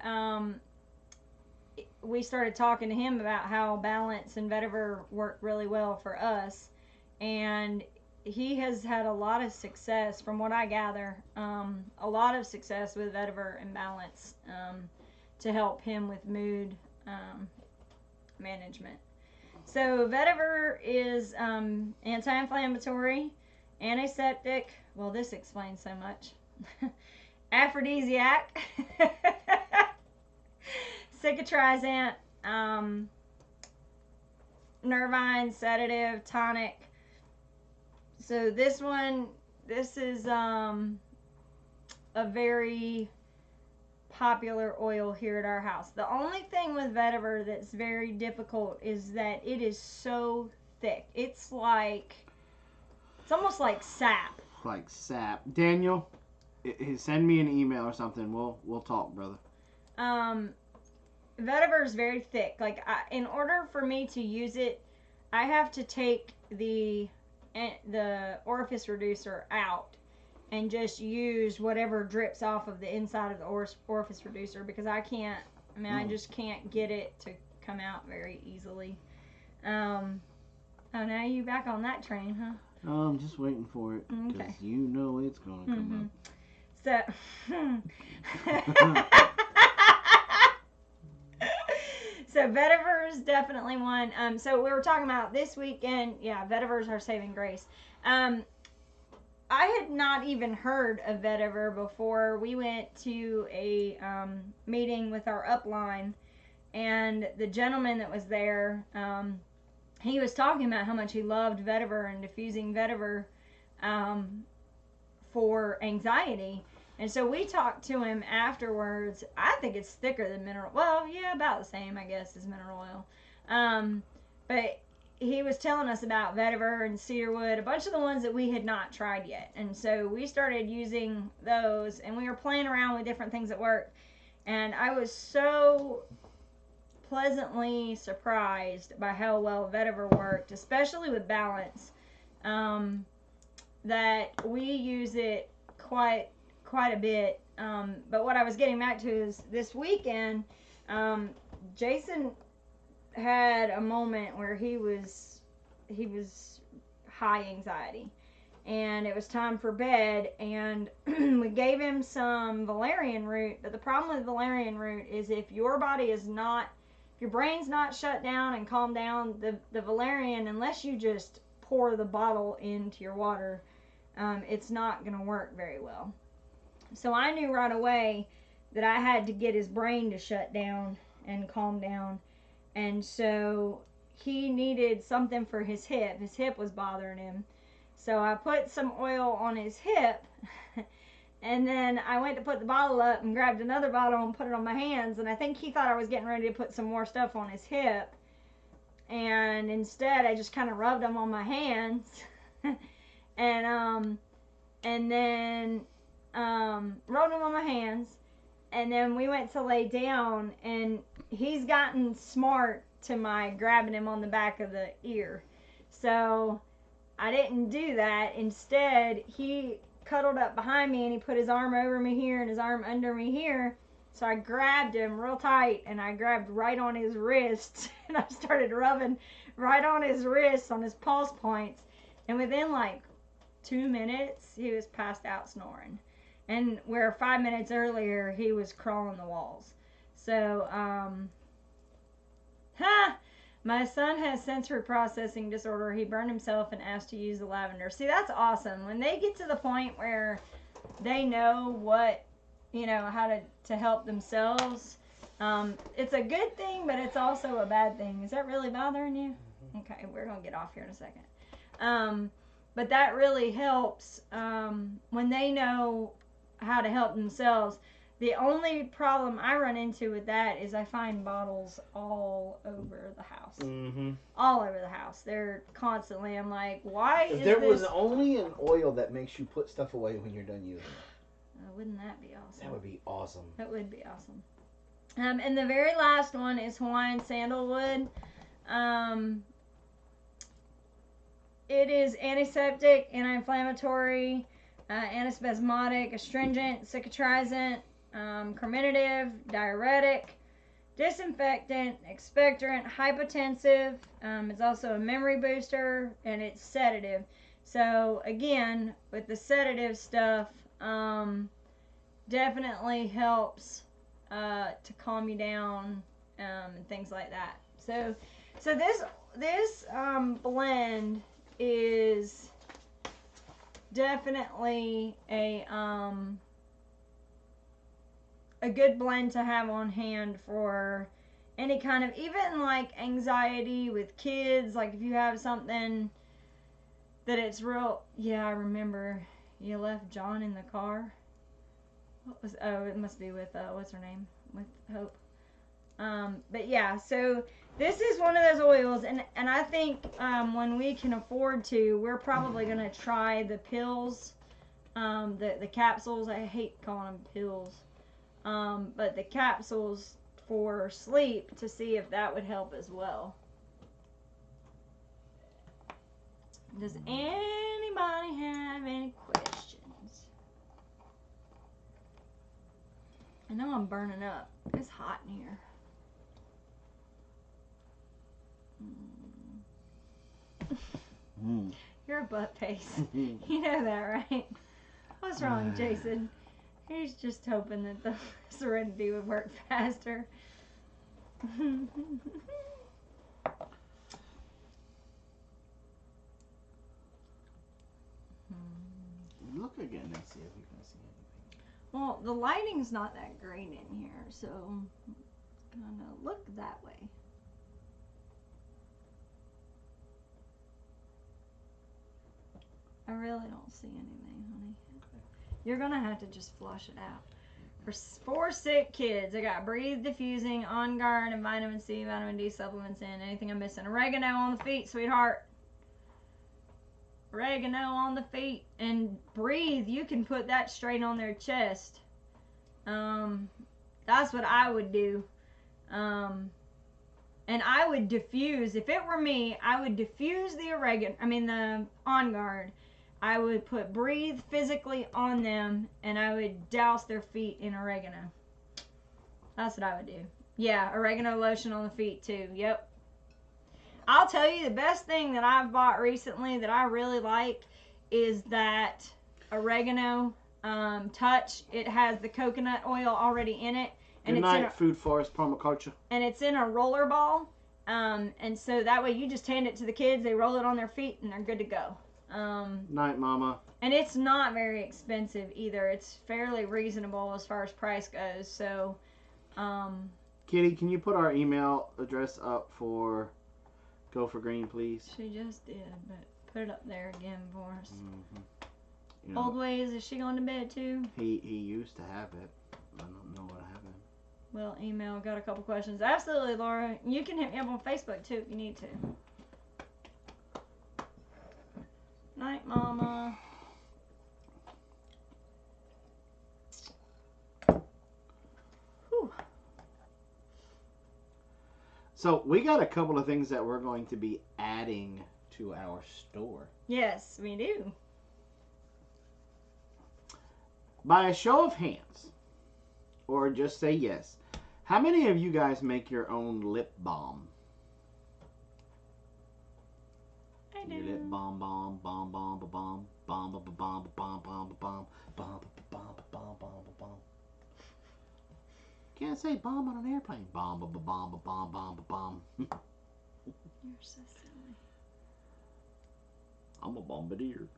we started talking to him about how Balance and Vetiver work really well for us, and he has had a lot of success, from what I gather, a lot of success with Vetiver and Balance to help him with mood management. So Vetiver is anti-inflammatory, antiseptic. Well, this explains so much. Aphrodisiac, cicatrizant, nervine, sedative, tonic. So this is a very popular oil here at our house. The only thing with Vetiver that's very difficult is that it is so thick. It's almost like sap. Like sap. Daniel, send me an email or something. We'll talk, brother. Vetiver is very thick. In order for me to use it, I have to take the orifice reducer out and just use whatever drips off of the inside of the orifice reducer because I just can't get it to come out very easily. Oh, now you back on that train, huh? I'm just waiting for it because Okay. you know it's gonna come up. So Vetiver is definitely one. So we were talking about this weekend. Yeah, Vetiver is our saving grace. I had not even heard of vetiver before we went to a meeting with our upline, and the gentleman that was there, he was talking about how much he loved vetiver and diffusing vetiver for anxiety. And so we talked to him afterwards. I think it's thicker than mineral. Well, yeah, about the same, I guess, as mineral oil. But he was telling us about vetiver and cedarwood, a bunch of the ones that we had not tried yet. And so we started using those, and we were playing around with different things at work. And I was so pleasantly surprised by how well vetiver worked, especially with balance, that we use it quite a bit. But what I was getting back to is this weekend, Jason had a moment where he was high anxiety, and it was time for bed, and we gave him some valerian root. But the problem with valerian root is if your brain's not shut down and calmed down, the valerian, unless you just pour the bottle into your water, it's not going to work very well. So I knew right away that I had to get his brain to shut down and calm down. And so he needed something for his hip. His hip was bothering him. So I put some oil on his hip. And then I went to put the bottle up and grabbed another bottle and put it on my hands. And I think he thought I was getting ready to put some more stuff on his hip. And instead I just kind of rubbed them on my hands. and then rubbed them on my hands, and then we went to lay down, and he's gotten smart to my grabbing him on the back of the ear. So I didn't do that. Instead, he cuddled up behind me, and he put his arm over me here and his arm under me here. So I grabbed him real tight, and I grabbed right on his wrists, and I started rubbing right on his wrists, on his pulse points, and within like 2 minutes, he was passed out snoring. And where 5 minutes earlier, he was crawling the walls. So, my son has sensory processing disorder. He burned himself and asked to use the lavender. See, that's awesome. When they get to the point where they know what, how to help themselves, it's a good thing, but it's also a bad thing. Is that really bothering you? Okay, we're going to get off here in a second. But that really helps when they know how to help themselves. The only problem I run into with that is I find bottles all over the house. Mm-hmm. All over the house. They're constantly, I'm like, why If is there this? was only an oil that makes you put stuff away when you're done using it. Wouldn't that be awesome? That would be awesome. That would be awesome. And the very last one is Hawaiian sandalwood. It is antiseptic, anti-inflammatory, antispasmodic, astringent, cicatrizant, carminative, diuretic, disinfectant, expectorant, hypotensive. It's also a memory booster, and it's sedative. So again, with the sedative stuff, definitely helps to calm you down and things like that. So this blend is definitely a good blend to have on hand for any kind of, even like anxiety with kids. Like if you have something that it's real. Yeah, I remember you left John in the car. It must be with what's her name, with Hope. But yeah, so this is one of those oils, and I think when we can afford to, we're probably going to try the pills, the capsules. I hate calling them pills, but the capsules for sleep, to see if that would help as well. Does anybody have any questions? I know I'm burning up. It's hot in here. You're a butt face. You know that, right? What's wrong, Jason? He's just hoping that the Serenity would work faster. look again and see if you can see anything. Well, the lighting's not that great in here, so kind of look that way. I really don't see anything, honey. Okay. You're gonna have to just flush it out. For 4 sick kids, I got Breathe Diffusing, On Guard, and vitamin C, vitamin D supplements in. Anything I'm missing? Oregano on the feet, sweetheart. Oregano on the feet. And Breathe, you can put that straight on their chest. That's what I would do. And I would diffuse. If it were me, I would diffuse the the On Guard. I would put Breathe physically on them, and I would douse their feet in oregano. That's what I would do. Yeah, oregano lotion on the feet too. Yep. I'll tell you, the best thing that I've bought recently that I really like is that oregano touch. It has the coconut oil already in it. And Good night, Food Forest Permaculture. And it's in a roller ball. And so that way you just hand it to the kids, they roll it on their feet, and they're good to go. Night, Mama. And it's not very expensive either. It's fairly reasonable as far as price goes. So, Kitty, can you put our email address up for Go for Green, please? She just did, but put it up there again for us. Mm-hmm. You Old ways, is she going to bed too? He used to have it. I don't know what happened. Well, email, got a couple questions. Absolutely, Laura. You can hit me up on Facebook too if you need to. Night, Mama. Whew. So we got a couple of things that we're going to be adding to our store. Yes, we do. By a show of hands, or just say yes, how many of you guys make your own lip balm? I do. Your lip balm, balm, balm, balm, balm, balm, balm, balm, balm, balm, balm, balm, balm, balm, balm, balm. Can't say bomb on an airplane. Bomb, bomb, bomb, bomb, bomb, bomb. You're so silly. I'm a bombardier.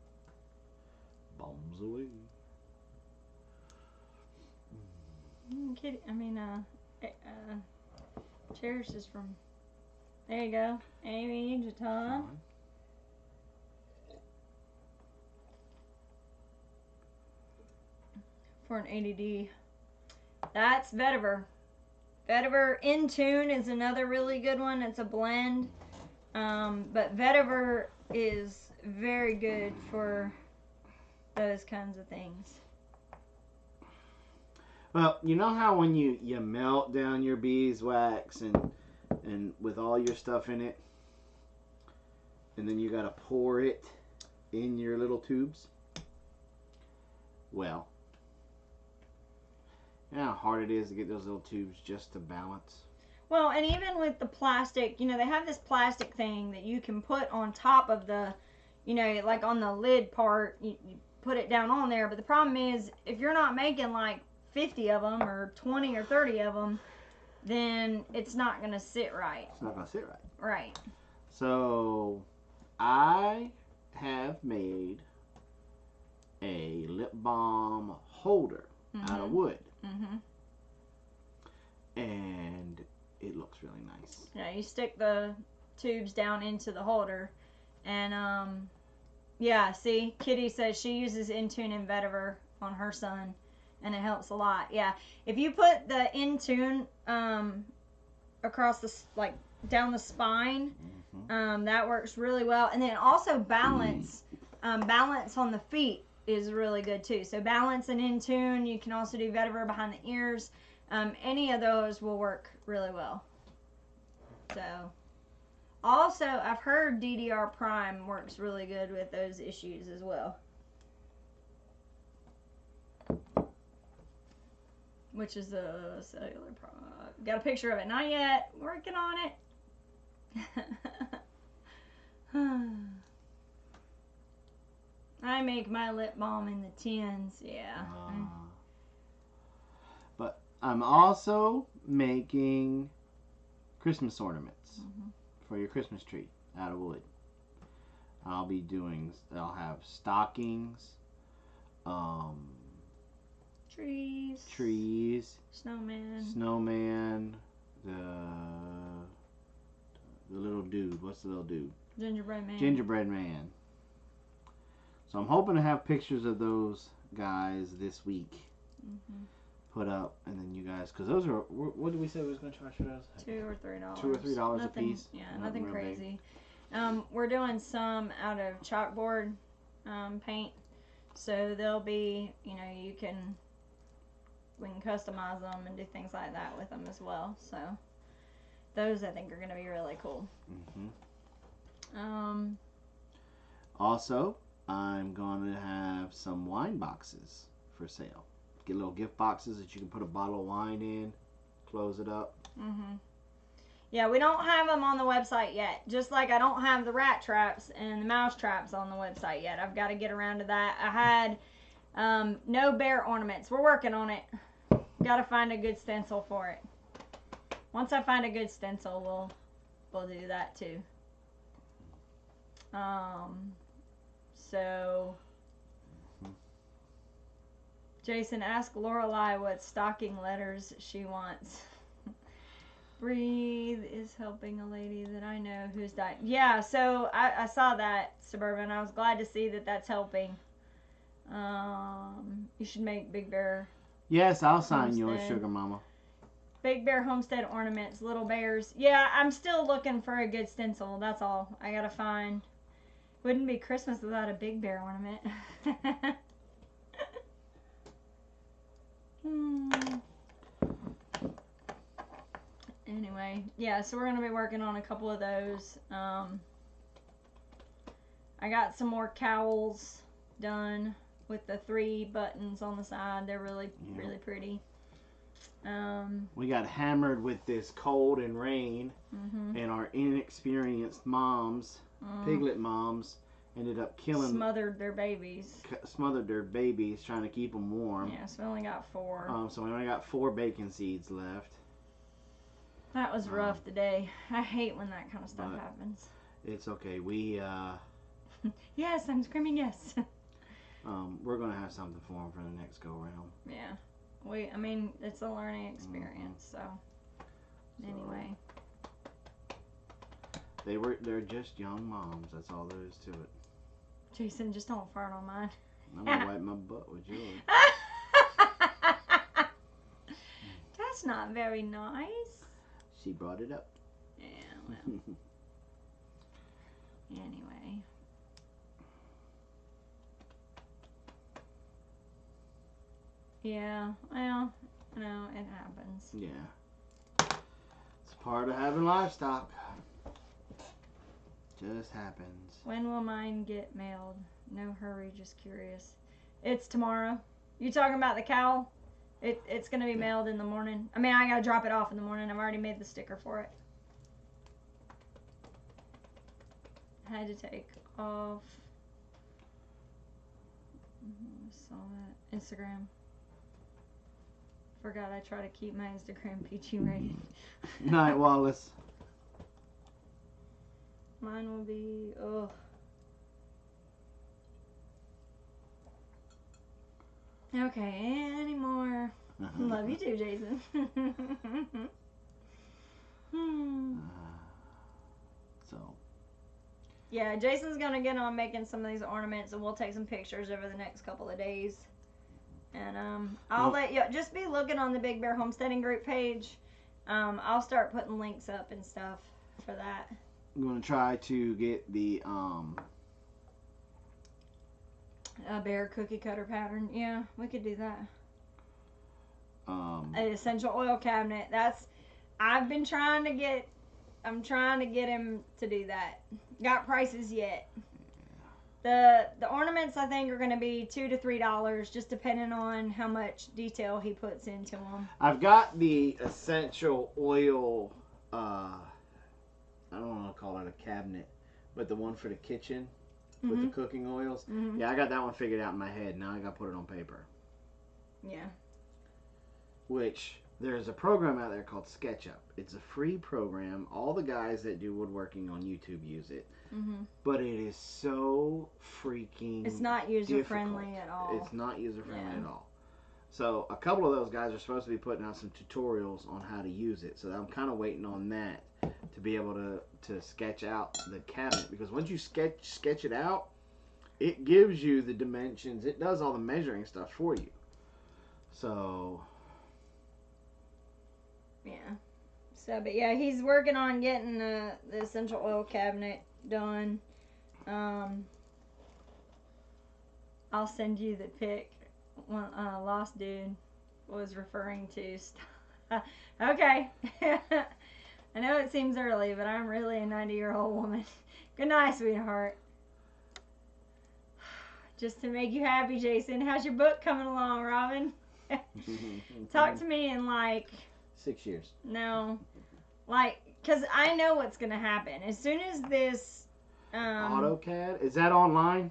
Bombs away. Kitty, Cherish is from. There you go. Amy Jaton. For an ADD. That's vetiver. Vetiver In Tune is another really good one. It's a blend. But vetiver is very good for those kinds of things. Well, you know how when you melt down your beeswax and with all your stuff in it, and then you got to pour it in your little tubes? Well, you know how hard it is to get those little tubes just to balance? Well, and even with the plastic, they have this plastic thing that you can put on top of the, like on the lid part, you put it down on there. But the problem is, if you're not making like 50 of them or 20 or 30 of them, then it's not going to sit right. It's not going to sit right. Right. So, I have made a lip balm holder out of wood. Mm-hmm. And it looks really nice. Yeah, you stick the tubes down into the holder. And, yeah, see, Kitty says she uses In Tune and vetiver on her son. And it helps a lot. Yeah. If you put the In Tune across the, down the spine, that works really well. And then also balance. Balance on the feet is really good too. So balance and In Tune. You can also do vetiver behind the ears. Any of those will work really well. So, also, I've heard DDR Prime works really good with those issues as well. Which is a cellular product. Got a picture of it. Not yet. Working on it. I make my lip balm in the tins. Yeah. But I'm also making Christmas ornaments for your Christmas tree out of wood. I'll have stockings. Trees. snowman, the little dude. What's the little dude? Gingerbread man. So I'm hoping to have pictures of those guys this week Mm-hmm. put up, and then you guys, because those are, what did we say we was going to charge for those? $2 or $3. $2 or $3 a piece. Yeah, nothing crazy. We're doing some out of chalkboard paint, so they'll be, we can customize them and do things like that with them as well. So those I think are going to be really cool. Mm-hmm. Also, I'm going to have some wine boxes for sale. Get little gift boxes that you can put a bottle of wine in, close it up. Mm-hmm. Yeah, we don't have them on the website yet. Just like I don't have the rat traps and the mouse traps on the website yet. I've got to get around to that. I had no bear ornaments. We're working on it. Got to find a good stencil for it. Once I find a good stencil, we'll do that too. So Jason, ask Lorelai what stocking letters she wants. Breathe is helping a lady that I know who's dying. Yeah, so I saw that, Suburban. I was glad to see that that's helping. You should make Big Bear. Yes, I'll sign yours, Homestead. Sugar Mama. Big Bear Homestead ornaments, little bears. Yeah, I'm still looking for a good stencil. That's all. I gotta find. Wouldn't be Christmas without a Big Bear ornament. Anyway, yeah, so we're going to be working on a couple of those. I got some more cowls done with the 3 buttons on the side. They're really pretty. We got hammered with this cold and rain, and our inexperienced moms, piglet moms, ended up smothered their babies trying to keep them warm. Yeah, so we only got 4. So we only got 4 bacon seeds left. That was rough today. I hate when that kind of stuff happens. It's okay. We yes, I'm screaming yes. We're gonna have something for them for the next go round. Yeah, I mean it's a learning experience. So anyway, they're just young moms. That's all there is to it. Jason, just don't fart on mine. I'm gonna wipe my butt with yours. That's not very nice. She brought it up. Yeah, well. Anyway. Yeah, well, no, it happens. Yeah. It's part of having livestock. Just happens. When will mine get mailed? No hurry, just curious. It's tomorrow. You talking about the cowl? It's going to be mailed in the morning. I mean, I got to drop it off in the morning. I've already made the sticker for it. I had to take off. I saw that. Instagram. Forgot I try to keep my Instagram PG rated. Night, Wallace. Mine will be, ugh. Okay, any more? Love you too, Jason. So. Yeah, Jason's going to get on making some of these ornaments, and we'll take some pictures over the next couple of days. And I'll let you, just be looking on the Big Bear Homesteading group page. I'll start putting links up and stuff for that. I'm going to try to get the A bear cookie cutter pattern. Yeah, we could do that. An essential oil cabinet. I'm trying to get him to do that. Got prices yet. The ornaments I think are going to be $2 to $3, just depending on how much detail he puts into them. I've got the essential oil. I don't want to call it a cabinet, but the one for the kitchen with the cooking oils. Yeah, I got that one figured out in my head. Now I got to put it on paper. Yeah. Which there's a program out there called SketchUp. It's a free program. All the guys that do woodworking on YouTube use it. But it is so freaking It's not user friendly at all. It's not user friendly Yeah. at all. So a couple of those guys are supposed to be putting out some tutorials on how to use it. So I'm kind of waiting on that to be able to sketch out the cabinet, because once you sketch it out, it gives you the dimensions. It does all the measuring stuff for you. So Yeah. So, but yeah, he's working on getting the essential oil cabinet done. I'll send you the pic. One Lost Dude was referring to. Okay. I know it seems early, but I'm really a 90-year-old woman. Good night, sweetheart. Just to make you happy, Jason. How's your book coming along, Robin? Talk to me in like 6 years. No, like, because I know what's going to happen. As soon as this... AutoCAD? Is that online,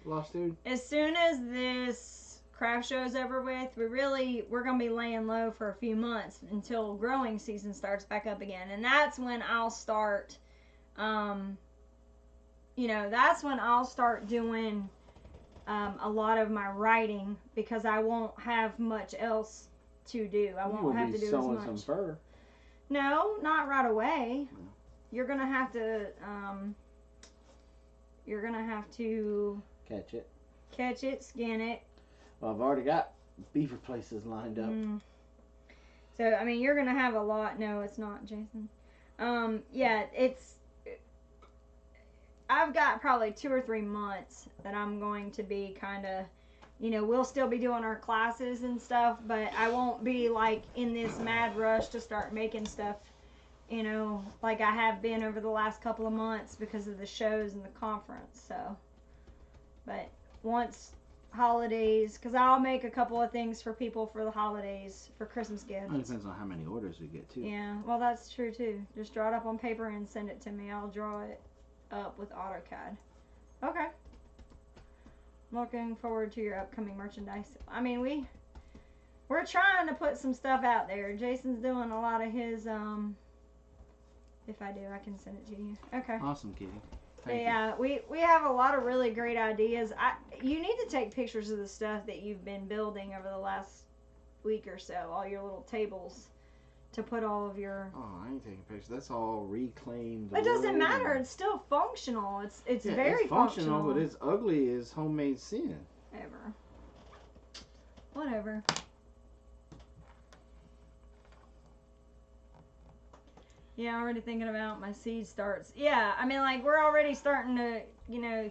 Lost Dude? As soon as this craft show's over with, we're going to be laying low for a few months until growing season starts back up again. And that's when I'll start, that's when I'll start doing a lot of my writing, because I won't have much else to do. I won't have to do as much. Some fur. No, not right away. No. You're gonna have to catch it, skin it. Well, I've already got beaver places lined up. So I mean, you're gonna have a lot. No, it's not, Jason. Yeah, I've got probably 2 or 3 months that I'm going to be kind of, we'll still be doing our classes and stuff, but I won't be like in this mad rush to start making stuff, like I have been over the last couple of months because of the shows and the conference. So, but once holidays, because I'll make a couple of things for people for the holidays, for Christmas gifts. It depends on how many orders we get, too. Yeah, well, that's true, too. Just draw it up on paper and send it to me. I'll draw it up with AutoCAD. Okay. Looking forward to your upcoming merchandise. I mean, we're trying to put some stuff out there. Jason's doing a lot of his, if I do, I can send it to you. Okay. Awesome, Kitty. Thank you. Yeah, we have a lot of really great ideas. You need to take pictures of the stuff that you've been building over the last week or so, all your little tables, to put all of your... Oh, I ain't taking pictures. That's all reclaimed. It doesn't matter. It's still functional. It's very functional. But it's ugly as homemade sin. Whatever. Yeah, already thinking about my seed starts. Yeah, I mean, like, we're already starting to,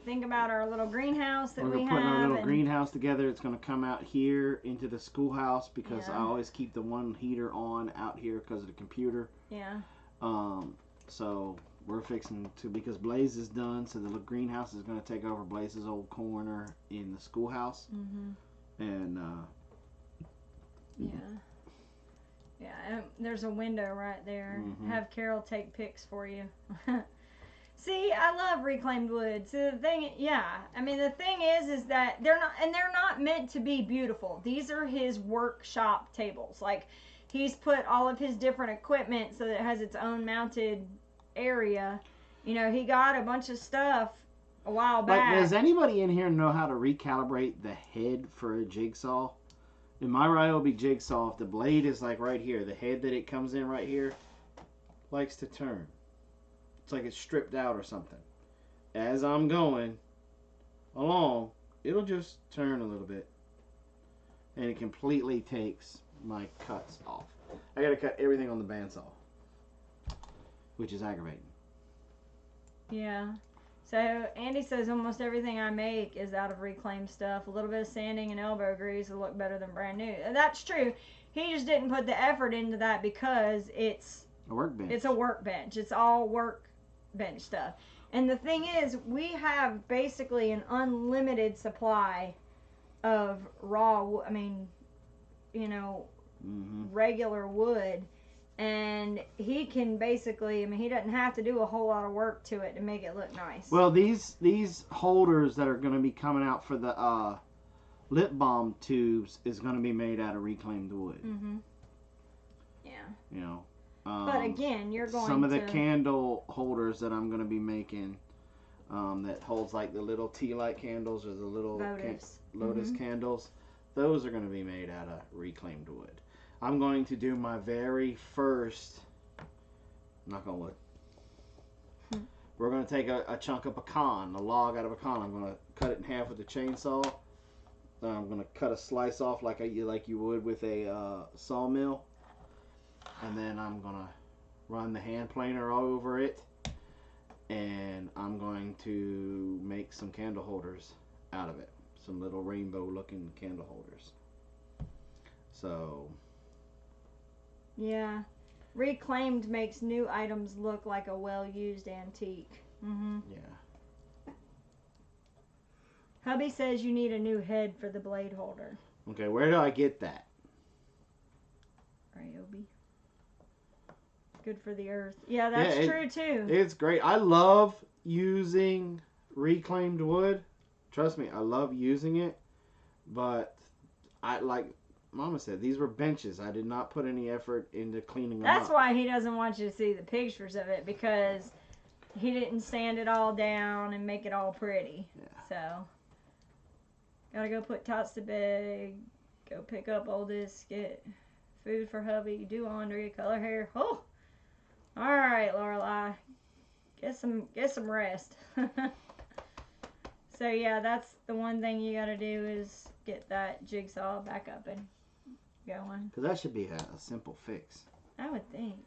think about our little greenhouse that We're we have. putting our little greenhouse together. It's going to come out here into the schoolhouse, because Yeah. I always keep the one heater on out here because of the computer. Yeah. So we're fixing to, because Blaze is done, so the little greenhouse is going to take over Blaze's old corner in the schoolhouse. Mm-hmm. And, Yeah. Yeah, and there's a window right there. Mhm. Have Carol take pics for you. See, I love reclaimed wood. So the thing is that they're not meant to be beautiful. These are his workshop tables. Like, he's put all of his different equipment so that it has its own mounted area. He got a bunch of stuff a while back. does anybody in here know how to recalibrate the head for a jigsaw? In my Ryobi jigsaw, if the blade is like right here, the head that it comes in right here likes to turn. It's like it's stripped out or something. As I'm going along, it'll just turn a little bit. And it completely takes my cuts off. I gotta cut everything on the bandsaw, which is aggravating. Yeah. So Andy says almost everything I make is out of reclaimed stuff. A little bit of sanding and elbow grease will look better than brand new. And that's true. He just didn't put the effort into that because it's A workbench. It's a workbench. It's all workbench stuff. And the thing is, we have basically an unlimited supply of raw, regular wood. And he can basically, he doesn't have to do a whole lot of work to it to make it look nice. Well, these holders that are going to be coming out for the lip balm tubes is going to be made out of reclaimed wood. Mm-hmm. Yeah. But But again, you're going to... some of the candle holders that I'm going to be making, that holds like the little tea light candles or the little lotus Mhm. candles. Those are going to be made out of reclaimed wood. I'm going to do my very first, knock on wood. We're going to take a chunk of pecan, a log out of pecan. I'm going to cut it in half with a chainsaw. I'm going to cut a slice off like you would with a sawmill. And then I'm going to run the hand planer all over it. And I'm going to make some candle holders out of it. Some little rainbow looking candle holders. So. Yeah. Reclaimed makes new items look like a well-used antique. Yeah. Hubby says you need a new head for the blade holder. Okay, where do I get that? Ryobi. Good for the earth. Yeah, that's true too. It's great. I love using reclaimed wood. Trust me, I love using it. But like Mama said, these were benches. I did not put any effort into cleaning them up. That's why he doesn't want you to see the pictures of it, because he didn't sand it all down and make it all pretty. Yeah. So, gotta go put Tots to bed, go pick up oldest, get food for hubby, do laundry, color hair. Oh, all right, Lorelai, get some rest. So yeah, that's the one thing you gotta do is get that jigsaw back up and going. Because that should be a simple fix. I would think.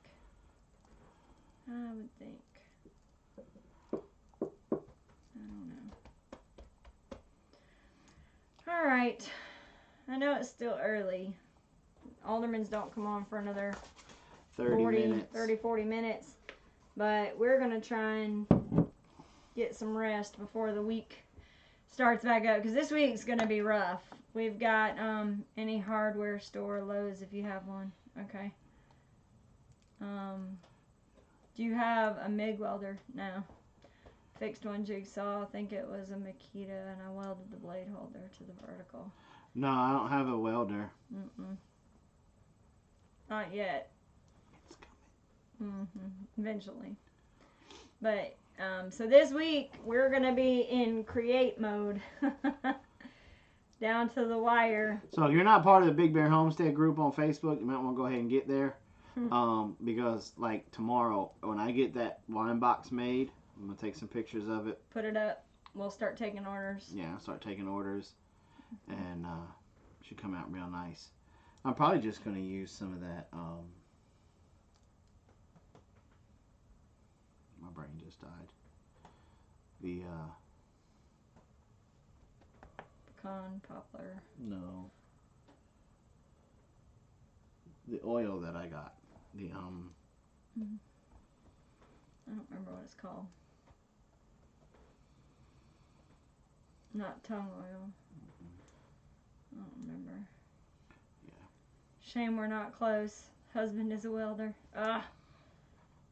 I don't know. All right. I know it's still early. Aldermans don't come on for another 40 minutes. But we're going to try and get some rest before the week starts back up. Because this week's going to be rough. We've got any hardware store, Lowe's if you have one. Okay. Do you have a MIG welder? No. Fixed one jigsaw. I think it was a Makita, and I welded the blade holder to the vertical. No, I don't have a welder. Not yet. It's coming. Eventually. But, so this week, we're going to be in create mode. Down to the wire. So if you're not part of the Big Bear Homestead group on Facebook, you might want to go ahead and get there. Because like tomorrow, when I get that wine box made, I'm going to take some pictures of it. Put it up. We'll start taking orders. Yeah, I'll start taking orders. And should come out real nice. I'm probably just going to use some of that. My brain just died. The Pecan, poplar. no. The oil that I got. The I don't remember what it's called. Not tongue oil. I don't remember. Yeah. Shame we're not close. Husband is a welder. Ah.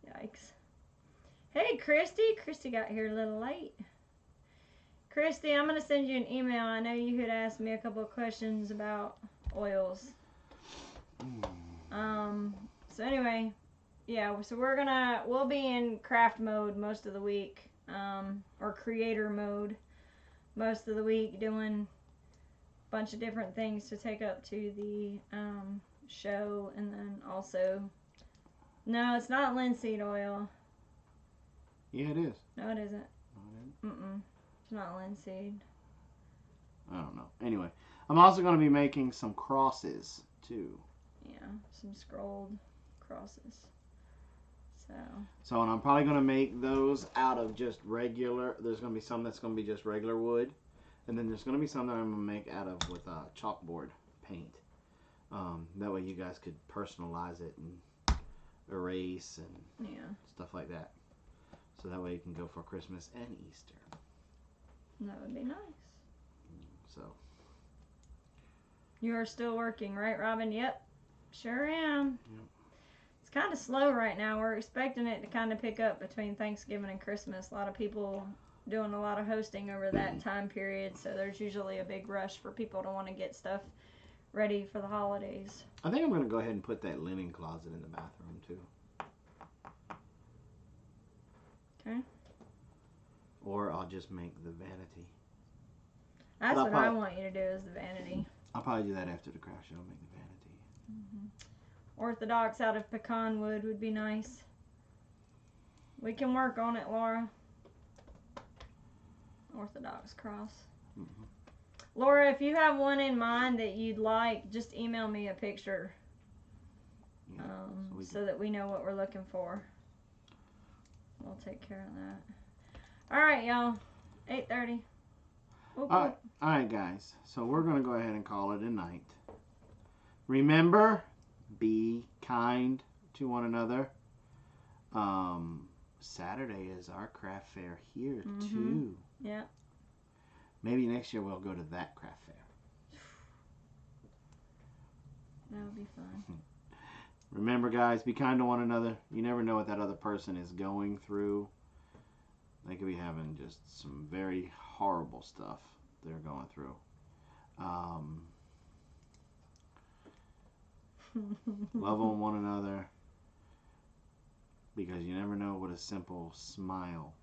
Yikes. Hey, Christy. Christy got here a little late. Christy, I'm going to send you an email. I know you had asked me a couple of questions about oils. So anyway, yeah, so we'll be in craft mode most of the week, or creator mode most of the week, doing a bunch of different things to take up to the show, and then also, no, it's not linseed oil. Yeah, it is. No, it isn't. It's not linseed. I don't know. Anyway, I'm also going to be making some crosses too. Yeah, some scrolled crosses. So, and I'm probably going to make those out of just regular. There's going to be some that's going to be just regular wood, and then there's going to be some that I'm going to make out of with chalkboard paint. That way you guys could personalize it and erase and stuff like that. So that way you can go for Christmas and Easter. That would be nice. So. You are still working, right, Robin? Yep. Sure am. Yep. It's kind of slow right now. We're expecting it to kind of pick up between Thanksgiving and Christmas. A lot of people doing a lot of hosting over that time period, so there's usually a big rush for people to want to get stuff ready for the holidays. I think I'm going to go ahead and put that linen closet in the bathroom too. Okay. Or I'll just make the vanity. That's But I'll what I probably- want you to do is the vanity. I'll probably do that after the craft show. I'll make the vanity. Orthodox out of pecan wood would be nice. We can work on it, Laura. Orthodox cross. Mhm. Laura, if you have one in mind that you'd like, just email me a picture Yeah, so that we know what we're looking for. We'll take care of that. All right, y'all. 8:30. All right, guys. So we're going to go ahead and call it a night. Remember, be kind to one another. Saturday is our craft fair here, too. Yeah. Maybe next year we'll go to that craft fair. That would be fun. Remember, guys, be kind to one another. You never know what that other person is going through. They could be having just some very horrible stuff they're going through. Love on one another, because you never know what a simple smile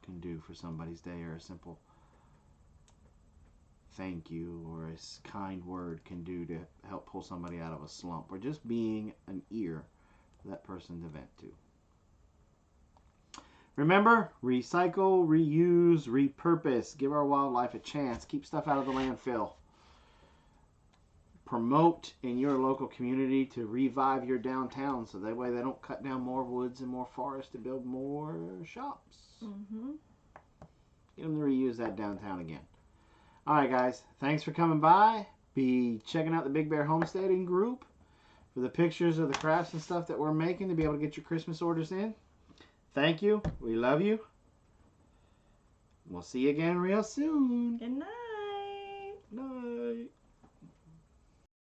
can do for somebody's day, or a simple thank you or a kind word can do to help pull somebody out of a slump, or just being an ear for that person to vent to. Remember, recycle, reuse, repurpose. Give our wildlife a chance. Keep stuff out of the landfill. Promote in your local community to revive your downtown, so that way they don't cut down more woods and more forests to build more shops. Get them to reuse that downtown again. All right, guys. Thanks for coming by. Be checking out the Big Bear Homesteading group for the pictures of the crafts and stuff that we're making to be able to get your Christmas orders in. Thank you. We love you. We'll see you again real soon. Good night. Night.